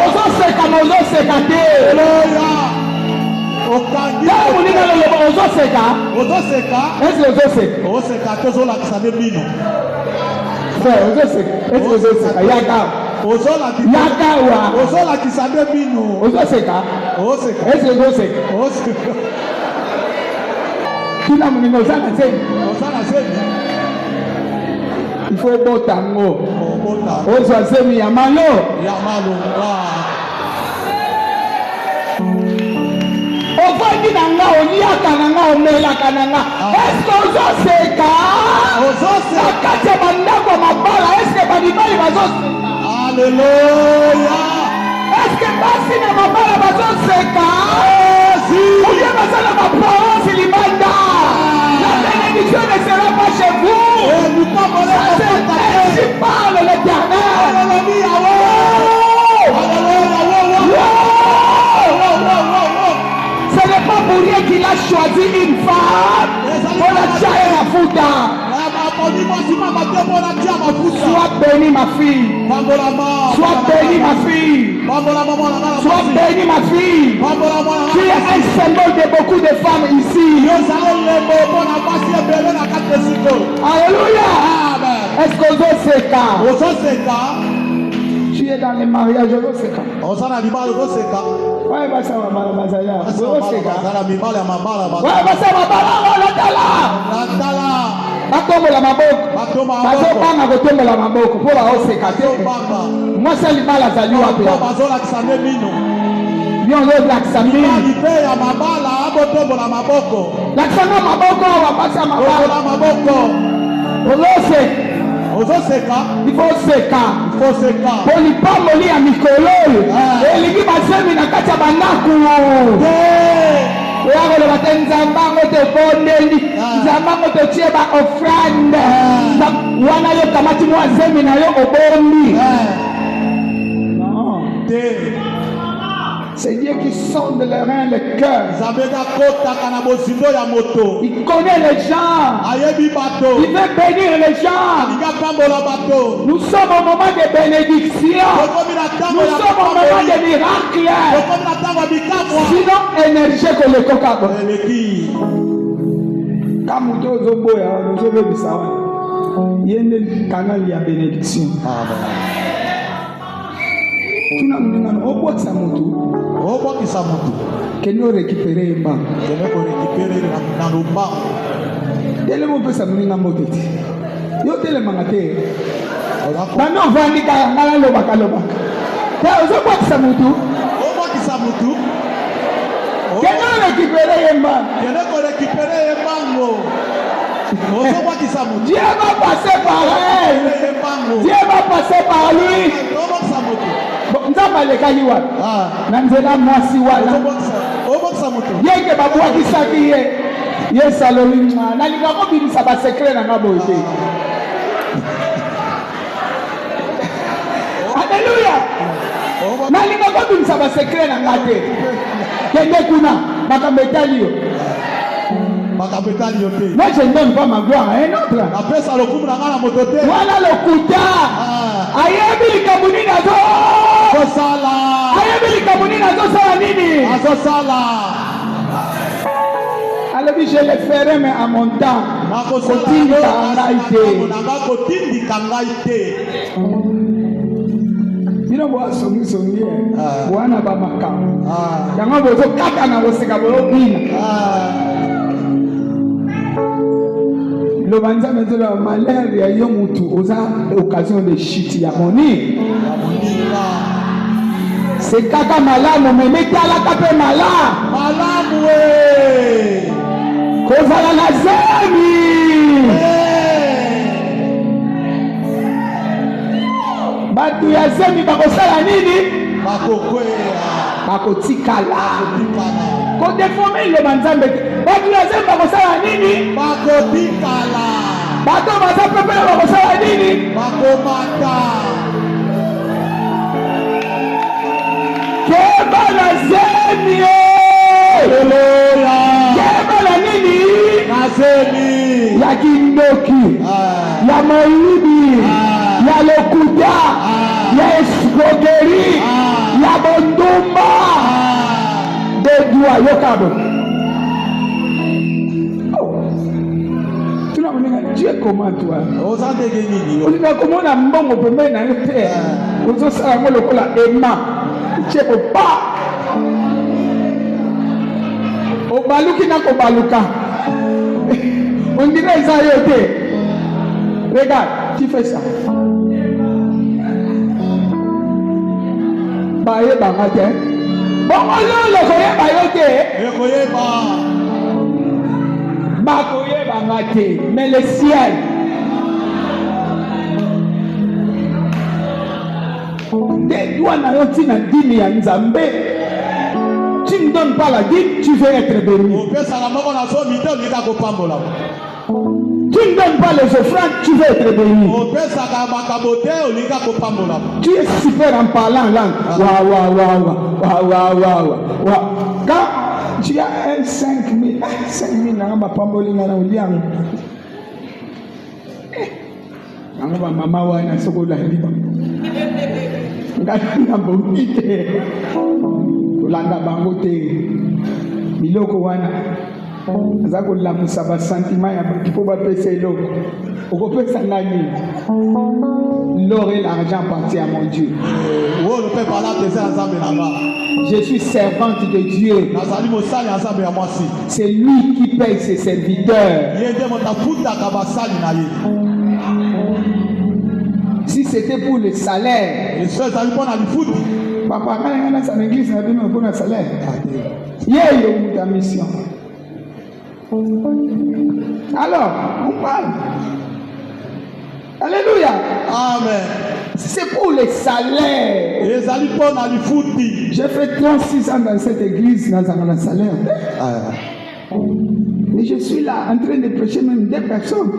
Ozoseka na ozoseka te. Tango moninga loloba ozoseka. Esi ozoseka. Ozoseka tozolakisa nde bino. Ozoseka. Esi ozoseka. Yaka. Ozolakisa nde bino. Ozoseka. Esi ozoseka. Tuna moninga ozana seni. Il faut obota ngo. Ozwa semi ya malo. Ofandi na nga oliaka na nga omelaka na nga. Eske ozoseka? Nakati ya bandako mabala eske banibali bazoseka? Alléluia. Eske basi na mabala bazoseka? Oye bazala baparence libanda. La bénédiction ne sera pas chez vous. Ainsi parle l'Éternel. Ce n'est pas pour rien qu'il a choisi une femme pour la tirer la fouta. Sois béni ma fille. Sois béni ma fille. Sois béni ma fille. Tu es un symbole de beaucoup de femmes ici. Alléluia. Est-ce que vous êtes tu es dans les mariages, ouais, bah ça va mal, batombola maboko bazobanga kotombola maboko mpo baoseka te mwasi libala azali wapi yo ozolakisa mingi lakisanga maboko bapasa maboko ozoseka ifo oseka po lipamboli ya mikolo oyo elingi basemi na kati ya bandako oya koloba te nzambe ango tobondeli nzambe ango totie baofrande wana yo kamati mwa zemi na yo obombi. C'est Dieu qui sonde les reins, les cœurs. Il connaît les gens. Il veut bénir les gens. Nous sommes au moment de bénédiction. Nous sommes au moment de miracles. Sinon, énergie que le coca. Quand nous sommes il y a un canal de bénédiction. Tu n'as pas que nous récupérer un banc. Tele mo pesa mninga moteti. Yo tele mangate. Bano vandi ka ngala lobaka. Ta ozo kwa kisamutu. Que nous récupérer un banc. Dieu va passer par elle. Dieu va passer par lui. Nzamba lekali wapi? Na nzela mwasi wala. Yeke babwakisaki ye. Yes alolinga. Na lingako bilisa ba secret na ngabo ite. Alléluia. Na lingako bilisa ba secret na ngate. Kende kuna makambetali yo. Moi je ne donne pas ma gloire à un autre. Voilà le kuta. Ayebi likamuni nazo. Ayebi likamuni nazo sala nini? Alebi je le ferai mais à mon temps. Kotindika ngai bino bo songi wana ba makam. Yango bozo kata na boseka bo bina. Le banza metela malheur ya yo mutu oza occasion de chute ya moni. C'est kaka malamu mais metala kape malamu we. Kozala na zemi. Batu ya zemi bakosala nini? Bakokwea. bakotikala kodefome iloba nzambe te bato ya nzambe bakosala nini bakotikala bato baza pepele bakosala nini bakomata keba na zemi haleluya keba na nini na zemi ya kindoki ya moyibi ya lokuta ya escroquerie ya bondumba de doa yokabo tu es comment toi ozandenge nini yo olinga komona mbongo pembeni na yo te ozosala yango lokola ema tieko pa obaluki na kobaluka ondira eza yo te regarde tu fais ça bayebanga te bongo lolo koyeba yo te ekoyeba bakoyebanga te mais le ciel nde doa na yo ntina dimi ya nzambe tu ne donnes pas la dîme, tu veux être béni. Tu ne donnes pas les offrandes, tu veux être béni. Tu es super en parlant langue. Quand tu as un 5 000, maman wana sokola liba. Ngana mbongite. Langa bango te biloko wana aza kolamusa basentiment ya bato mpo bapesa eloko okopesa nani l'or et l'argent appartient à mon Dieu. Je suis servante de Dieu. C'est lui qui paye ses serviteurs. Si c'était pour le salaire, papa, quand il y a une église, il y a un salaire. Il y a une mission. Alors, on parle. Alléluia. Amen. C'est pour les salaires. J'ai fait 36 ans dans cette église, dans un salaire. Et je suis là en train de prêcher même des personnes.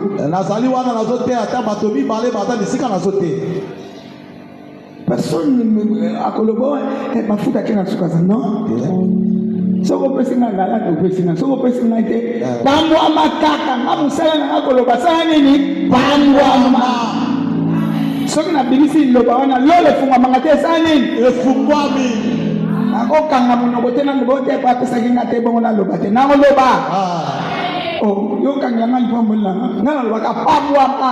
Personne ne me a collaboré. Ma fout à qui n'a pas non. Soko pesina ngala to pesina. Soko pesina ite. Pamwa makaka. Ngamu sala na koloba sala nini? Pamwa. Soko na bibisi loba wana lole funga mangate sala nini? Efungwa mi. Ako kanga munogote na lobote pa pesa kinga te bongo na loba te. Na loba. Oh, yo kanga ngali pambola. Ngala loba ka pamwa ma.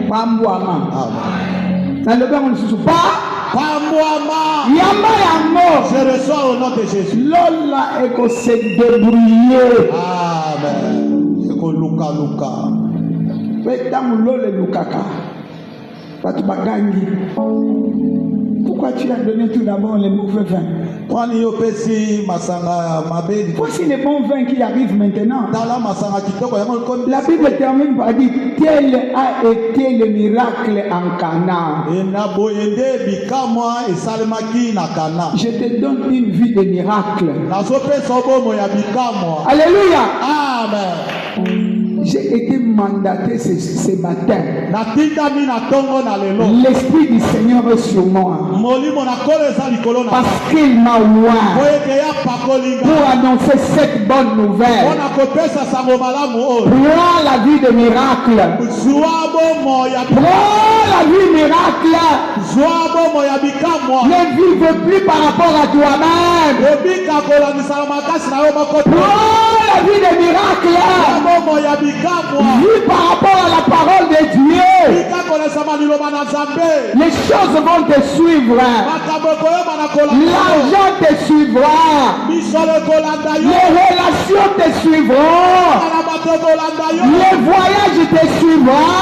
Pamwa ma. Naloba mon susu pa yamba yango je reçois au nom de Jésus. Lola eko se débrouiller. Amen. Eko luka. Petamu lole lukaka. Batu bagangi. Pourquoi tu as donné tout d'abord les mauvais vins? Voici les bons vins qui arrivent maintenant. La Bible termine par dire tel a été le miracle en Cana. Je te donne une vie de miracle. Alléluia. Amen. J'ai été mandaté ce matin. L'Esprit du Seigneur est sur moi. Parce qu'il m'a oint pour annoncer cette bonne nouvelle. Prends la vie de miracle. Prends la vie miracle. Ne vive plus par rapport à toi-même. Prends la vie de miracle. Vis par rapport à la parole de Dieu. Les choses vont te suivre. L'argent te suivra. Les relations te suivront. Les voyages te suivront.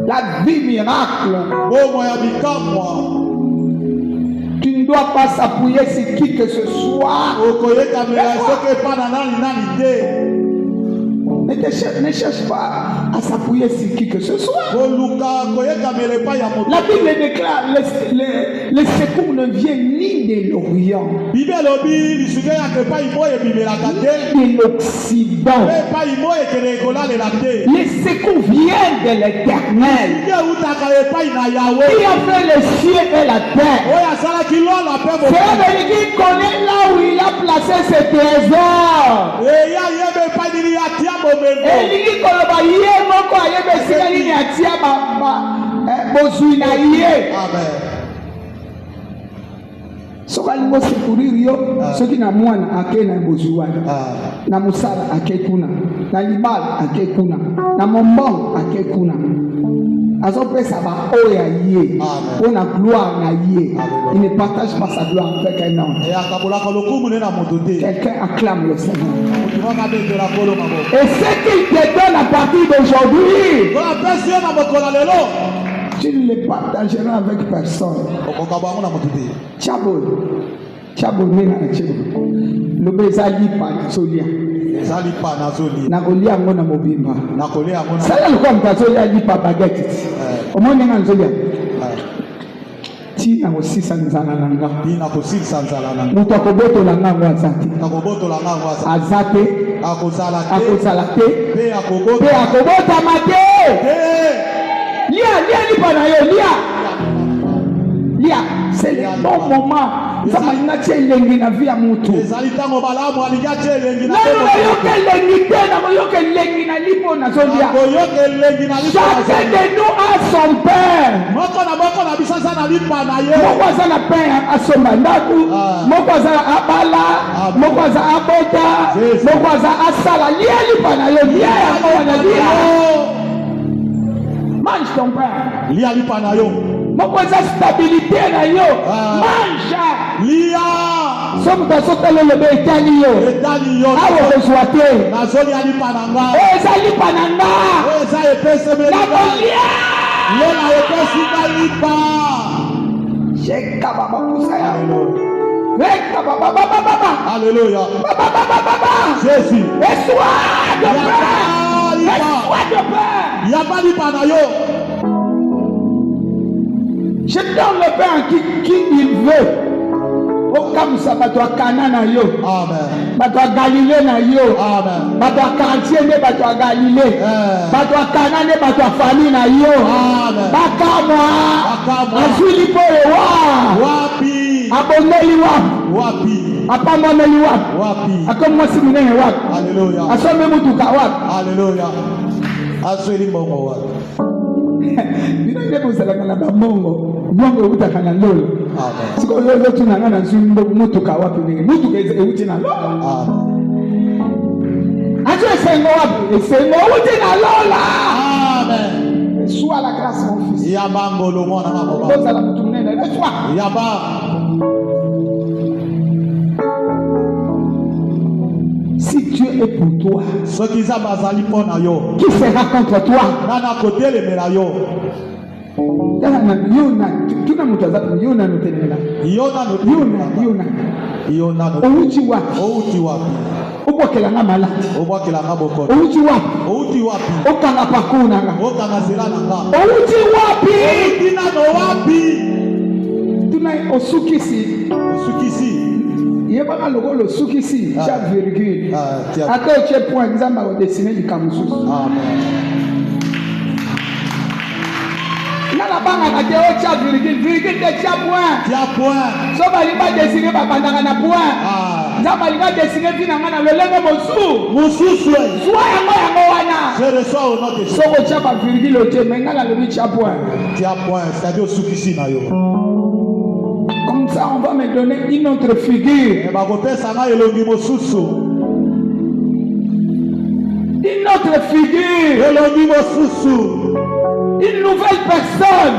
La vie miracle. Tu ne dois pas s'appuyer sur qui que ce soit. Ne cherche pas à s'appuyer sur qui que ce soit. La La Bible déclare le secours ne vient ni de l'Orient, ni de l'Occident. Le secours vient de l'Éternel qui a fait les cieux et la terre. C'est lui qui connaît là où il a placé ses trésors. Et lui qui sokalingo secourir yo soki na mwana ake na bozuwana na musala ake kuna na libala ake kuna na mombongo ake kuna azopesa ba oya ye on a gloire na ye. Il ne partage pas sa gloire avec un homme. Quelqu'un acclame le Seigneur. Et ce qu'il te donne à partir d'aujourd'hui, tu ne le partageras avec personne. Tchabo nena tchabo. Lobezali pa solia. Nakolia ngona mobimba. Sala lokwa mtazolia lipa baguette. Omone nga nzolia. Tina ko 600 nzala nanga. Mutu akoboto la ngango azate. Azate. Akozalate. Pe akobota mate. Lia lipa na yo lia. Lia, c'est le bon moment. Ça m'a inache lengi na via mutu. Nano yoke lengi tena, yoke lengi na lipo na zolia. Chacun de nous a son père. Moko azana père asomba ndaku, moko azana abala, moko azana abota, moko azana asala. Lia lipa na yo, lia ya mwana lia. Mange ton père. Lia lipa na yo. Moko za stabilité na yo. Mange. Lia. Somme de sauter le bétali yo. Awo besoité. Na zoli ali pananga. Eza li pananga. Eza epese me. Na bolia. Yo na epese lipa. Sheka baba kusaya. Weka baba baba. Alléluia. Baba. Jésus. Reçois de paix. Reçois de paix. Yaba lipa na yo. Je donne le pain qui il veut. Au Kamsa, bato a Cana na yo. Amen. Bato a Galilée na yo. Amen. Bato a quartier ne bato a Galilée. Bato a Cana ne bato a famille na yo. Amen. Bakamwa. Azuli pole wa. Wapi. Abondeli wa. Wapi. Apamomeli wa. Wapi. Akomwasi munene wa. Alléluia. Asome mutuka wa. Alléluia. Asweli mbongo wa. Bino ile bozalaka na bamongo mongo utaka na lolo. Amen. Siko lolo tunanga na zumbo mutuka wapi nini mutuka euti na lolo. Amen. Acho esengo wapi esengo uti na lola. Amen. Sois la grâce mon fils. Yaba ngolo mwana na baba. Bozala mutu munene reçois. Yaba. Si Dieu est pour toi, qui sera contre toi? Yona. Outi wapi? Obokelanga malati. Outi wapi? Okanga pakunanga. Outi wapi? Tuna osukisi. Yebaka lokolo sukisi cha virgule. Ata che point nzamba ko dessiner du kamususu. Amen. Nana banga na teo cha virgule de cha point. So bali ba dessiner ba bandanga na point. Nzamba linga dessiner vina ngana lolenge mosusu. Soa yango wana. Je reçois au nom de Jésus. So ko cha ba virgule o che menga na lobi cha point. C'est-à-dire sukisi na yo. Comme ça, on va me donner une autre figure. Une autre figure. Une nouvelle personne.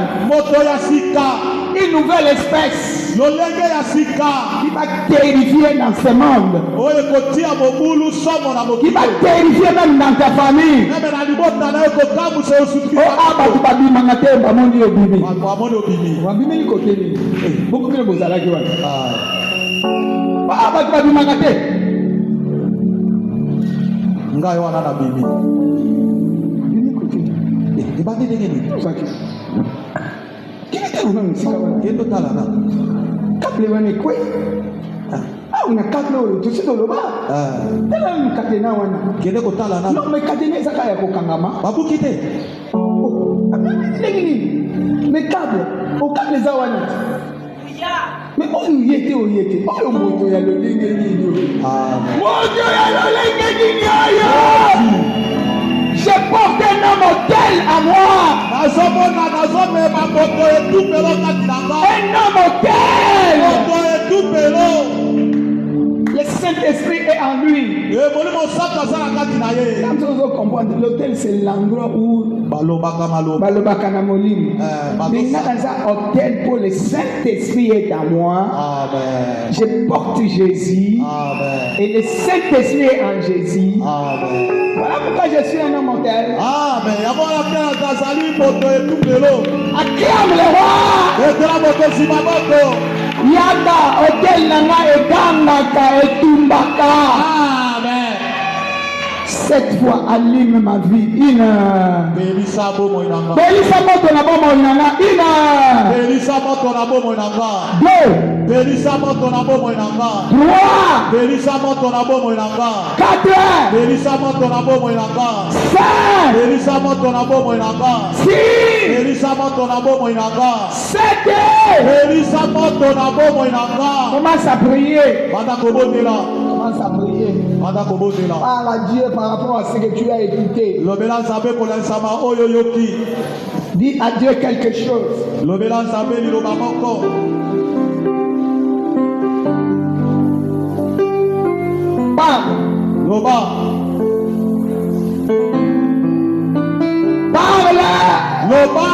Une nouvelle espèce. Qui va terrifier dans ce monde. Qui va terrifier même dans ta famille. ebandi ndenge nini Qui était au-même ici? kendo tala na Câble wana kwe. Ah, on a câble au dessus de l'oba. Tela nous katena wana. kende kotala na Non, mais katena ça kaya kokangama. babuki te Mais câble, au câble za wana. Mais on y était. Oh, moto ya lo linge nini. Moto ya lo linge nini ayo. Je porte un homme tel à moi. Un homme tel. Le Saint-Esprit est en lui. Quand vous comprenez, l'hôtel c'est l'endroit où balobaka na molimo. Mais dans un hôtel pour le Saint-Esprit est en moi. Je porte Jésus. Et le Saint-Esprit est en Jésus. Voilà pourquoi je suis un homme hôtel. Acclame le roi. Yaka hôtel nanga egangaka etumbaka. Cette fois allume ma vie. Une heure. Belisa moto na bomo inanga. Une heure. Belisa moto na bomo inanga. Deux. Belisa moto na bomo inanga. Trois. Belisa moto na bomo inanga. Quatre. Belisa moto na bomo inanga. Cinq. Belisa moto na bomo inanga. Six. Belisa moto na bomo inanga. Sept. Belisa moto na bomo inanga. Commence à prier. Banda kobotela. Commence à prier. Banda kobotela. Parle à Dieu par rapport à ce que tu as écouté. Lobela nzambe kolansama oyo yoki. Dis à Dieu quelque chose. Lobela nzambe liloba moko. Parle. Loba. Parle. Loba.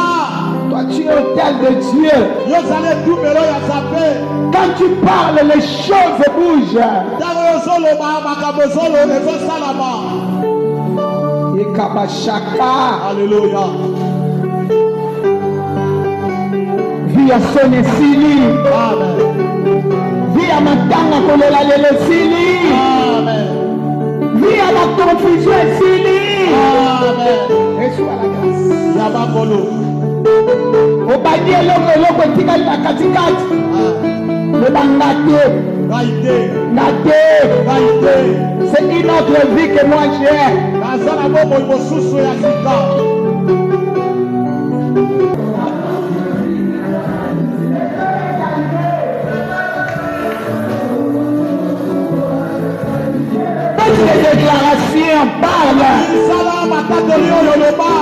Toi tu es hôtel de Dieu. Yozale tumelo ya nzambe. Quand tu parles, les choses bougent. Tango yozoloba makambo ezolo ezosalama. Ekabashaka. Alléluia. Via son esili. Amen. Via matanga kolela lele esili. Amen. Via la confusion esili. Amen. Reçois la grâce. Yabakolo. Obadi eloko etikali na katikati. Lebanga te. Gaïté. Nate. Gaïté. C'est une autre vie que moi j'ai. Nazana bobo mosusu ya sika. Toutes les déclarations parlent. Sala matatoli oyo loba.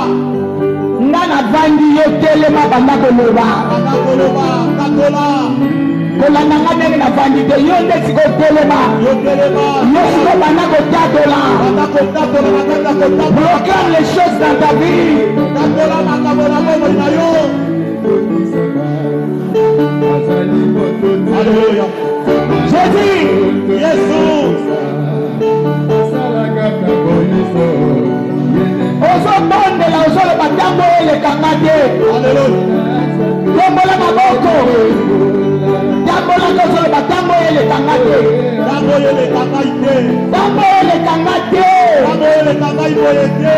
Nana vandi yo telema banda koloba. Matakoloba, katola. Kolanda nga ndenge na vandi te yo nde siko telema. Yotelema. Yo siko banda kotatola. Matakotatola, matakotatola. Proclame les choses dans ta vie. Katola makambo na bobo na yo. Alléluia. Jésus. Yesu. Ozobondela ozoloba ntango elekanga te. Alléluia. Tombola maboko. Tambola kozoloba ntango elekanga te. Tango yele kangai te. Ntango elekanga te. Tango yele kangai boye te.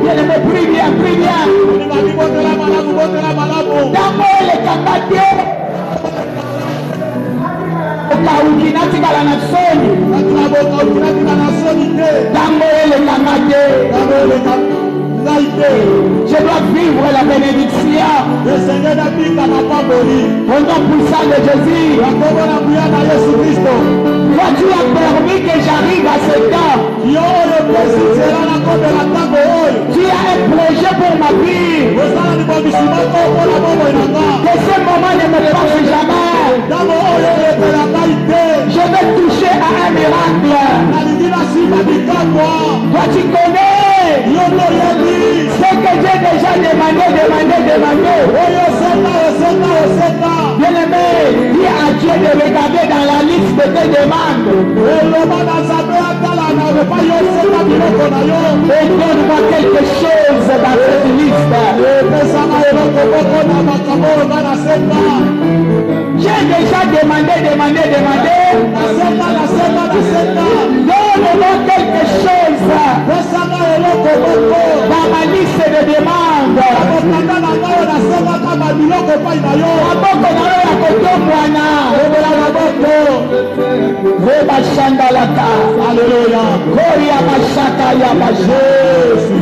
Bien-aimé, prie bien, prie bien. Uningabi botela malamu, botela malamu. Ntango elekanga te. Okauki natikala na soni. Natina boka ukinatina na soni te. Ntango elekanga te. Tango yele kangai te. Je dois vivre la bénédiction. Le Seigneur n'a mis qu'à ma pamboli. Au nom puissant de Jésus. Yakobo na buya na Yesu Kristo. Toi, tu as permis que j'arrive à ce temps. Yo le pesi sera na kombe la tango oyo. Tu as un projet pour ma vie. Osala ni bobisima ko mpona bobo inanga. Que ce moment ne me passe jamais. Tango oyo elekela ngai te. Je vais toucher à un miracle. Nalingi nasimba bikamwa. Toi, tu connais Yo toyebi. ce que j'ai déjà demandé. Oyo seta, oseta, oseta. Bien-aimé, dis à Dieu de regarder dans la liste de tes demandes. Eloba na nzambe atala na repa yo seta biloko na yo. Et donne-moi quelque chose dans cette liste. Epesaka eloko moko na makambo oyo nga na seta. J'ai déjà demandé. Na seta. Donne-moi quelque chose Pesaka eloko moko. dans ma liste liste de demandes. Mokanda na ngai oyo nasengaka babiloko epai na yo. Maboko na yo ya kotombwana. Lobola maboko. Reba shandalaka. Alléluia. Kori ya mashaka ya Yesu.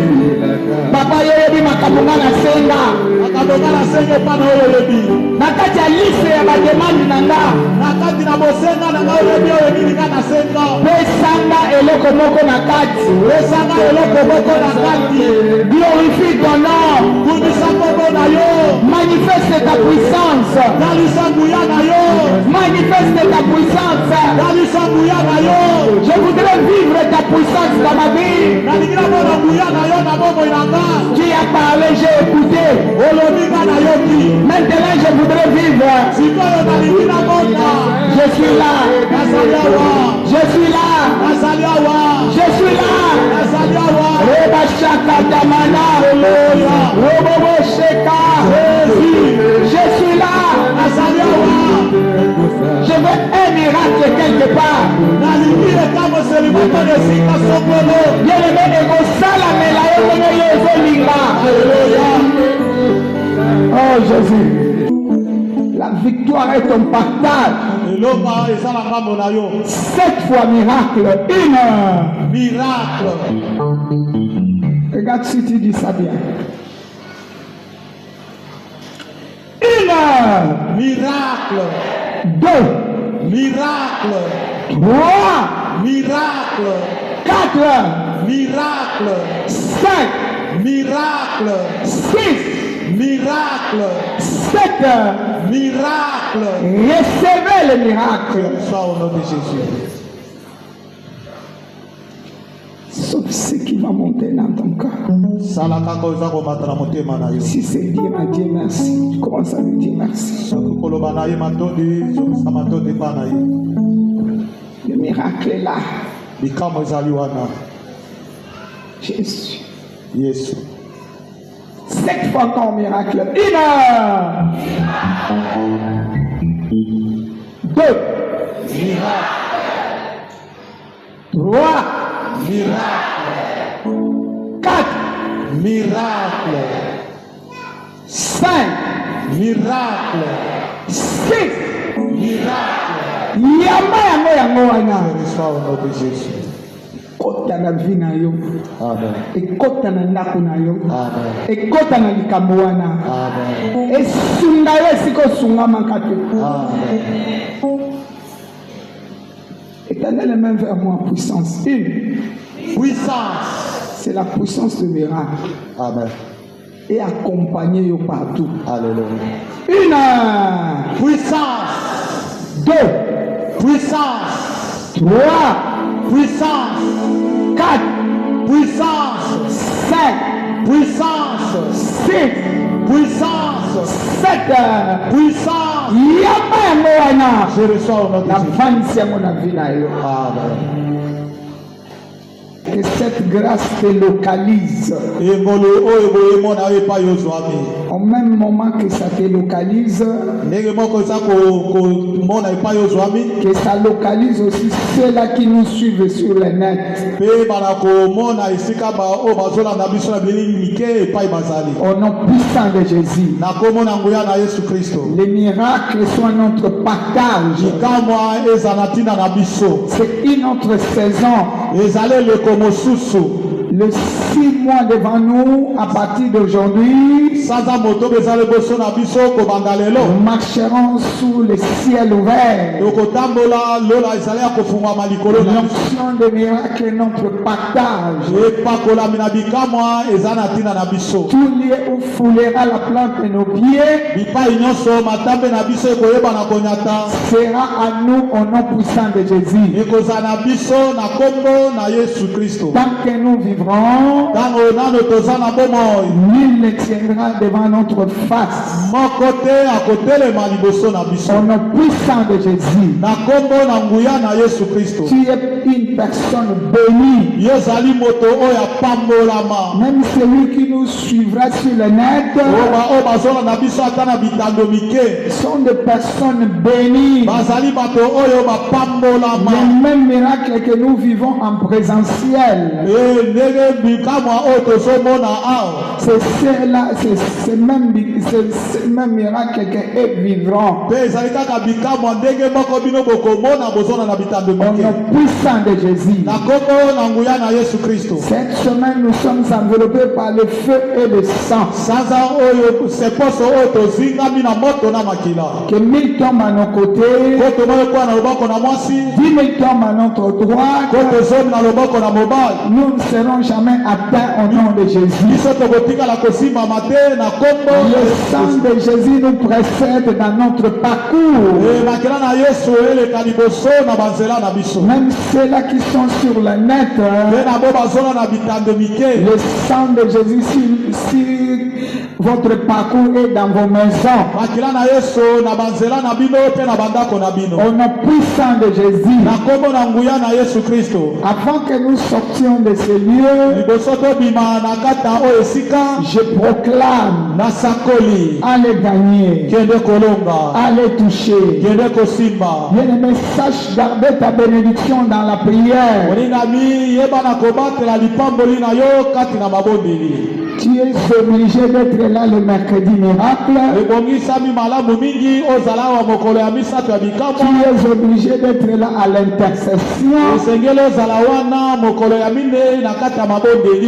Papa yebi makambo nga nasenga. Makambo nga nasenga epai na oyo oyebi. Na kati ya liste ya bademande na nga. Na kati na bosenga na ngai oyebi oyo nini nga nasenga. Pesanga eloko moko na kati. Pesanga eloko moko na kati. Glorifie ton nom. Kumbisa kombo na yo. Manifeste ta puissance. Dalisa nguya na yo. Manifeste ta puissance. Dalisa nguya na yo. Je voudrais vivre ta puissance dans ma vie. Nalingira mona nguya na yo na bombo inanga. Tu as parlé, j'ai écouté. Olobinga na yoki. Maintenant je voudrais vivre. Sikoyo nalingira mona. Je suis là. Nazaliawa. Je suis là. Nazaliawa. Je suis là. Nazaliawa. Reba shaka damana. Alléluia. Robobo sheka. Je suis là. Nazaliawa. Je veux un miracle quelque part. Nalingire kama célibataire sika sokolo. Bien-aimé, ekosala mela yo ndenge yo ezolinga. Alléluia. Oh Jésus, la victoire est ton partage. Eloka ezala ngambo na yo. 7 fois miracle, une. Miracle. Regarde si tu dis ça bien. Une. Miracle. 2. Miracle. 3. Miracle. 4. Miracle. 5. Miracle. 6. Miracle. 7. Miracle. Recevez le miracle. Sois au nom de Jésus. Sauf ce qui va monter dans ton cœur. Salaka koza ko matara motema na yo. Si c'est Dieu m'a dit merci, tu commences à lui dire merci. Soki koloba na ye matondi, soki sa matondi pa na ye. Le miracle est là. Likambo ezali wana. Jésus. Yesu. 7 fois ton miracle. 1. 2. Miracle. 3. Miracle. 4. Miracle. 5. Miracle. 6. Miracle. Yamba yango wana. Sois au nom de Jésus. Kota na vie na yo. Amen. Ekota na ndako na yo. Amen. Ekota na likambo wana. Amen. Esunga yo esika osungama te. Amen. Éternel, main vers moi, puissance. 1. Puissance. C'est la puissance de miracle. Amen. Et accompagner yo partout. Alléluia. 1. Puissance. 2. Puissance. 3. Puissance. 4. Puissance. 5. Puissance. 6. Puissance. 7. Puissance. Yamba yango wana. Je reçois au nom de Na Jésus. vansi yango na vie na yo. Amen. Que cette grâce te localise. Engolo oyo boyemo na yo epai ozwami. Au même moment que ça te localise, Ndenge moko eza komona epai ozwami. que ça localise aussi ceux-là qui nous suivent sur le net. Mpe bana komona esika oyo bazolanda biso na bilili mike epai bazali. Au nom puissant de Jésus. Na kombo na nguya na Yesu Kristo. Les miracles soient notre partage. Likamwa eza na ntina na biso. C'est une autre saison. Ezali eleko mosusu. Le 6 mois devant nous, à partir d'aujourd'hui, Sanza moto bezali boso na biso kobanda lelo. nous marcherons sous le ciel ouvert. Tokotambola lola ezali ya kofungwama likolo na biso. L'onction de miracle est notre partage. Epakolami na bikamwa eza na ntina na biso. Tout lieu où foulera la plante de nos pieds Bipai nyonso matambe na biso ekoyeba na konyata. sera à nous au nom puissant de Jésus. Ekozala na biso na kombo na Yesu Kristo. Tant que nous vivrons, Tango nano toza na bomoi. nul ne tiendra devant notre face. Moko te akotelema liboso na biso. Au nom puissant de Jésus. Na kombo na nguya na Yesu Kristo. Tu es une personne bénie. Yozali moto oyo apambolama. Même celui qui nous suivra sur le net Oyo bazolanda biso ata na bitando mike. sont des personnes bénies. Bazali bato oyo bapambolama. Les mêmes miracles que nous vivons en présentiel. Ndenge C'est cela, c'est même miracle qui est vivant. On est puissant de Jésus. Cette semaine, nous sommes enveloppés par le feu et le sang. Que 1000 tombent à nos côtés, 10 000 tombent à notre droite. Nous ne serons jamais atteints au nom de Jésus. Le sang de Jésus nous précède dans notre parcours. Même ceux-là qui sont sur le net, le sang de Jésus sur votre parcours est dans vos maisons. Au nom puissant de Jésus. Avant que nous sortions de ce lieu, je proclame, allez gagner, allez toucher. Bien-aimé, sache garder ta bénédiction dans la prière. Tu es obligé d'être là le mercredi miracle. Tu es obligé d'être là à l'intercession.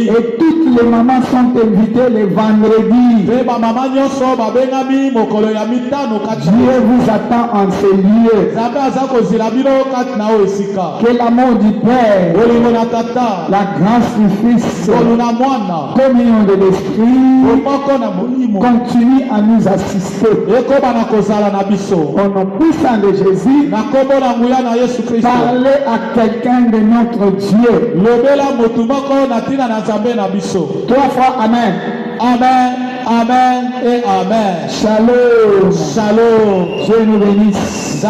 Et toutes les mamans sont invitées les vendredis. Dieu vous attend en ces lieux. Que l'amour du Père, la grâce du Fils, communion de l'Esprit continue à nous assister. Au nom puissant de Jésus, parlez à quelqu'un de notre Dieu. 3 fois Amen. Amen, Amen et Amen. Shalom. Shalom. Dieu nous bénisse.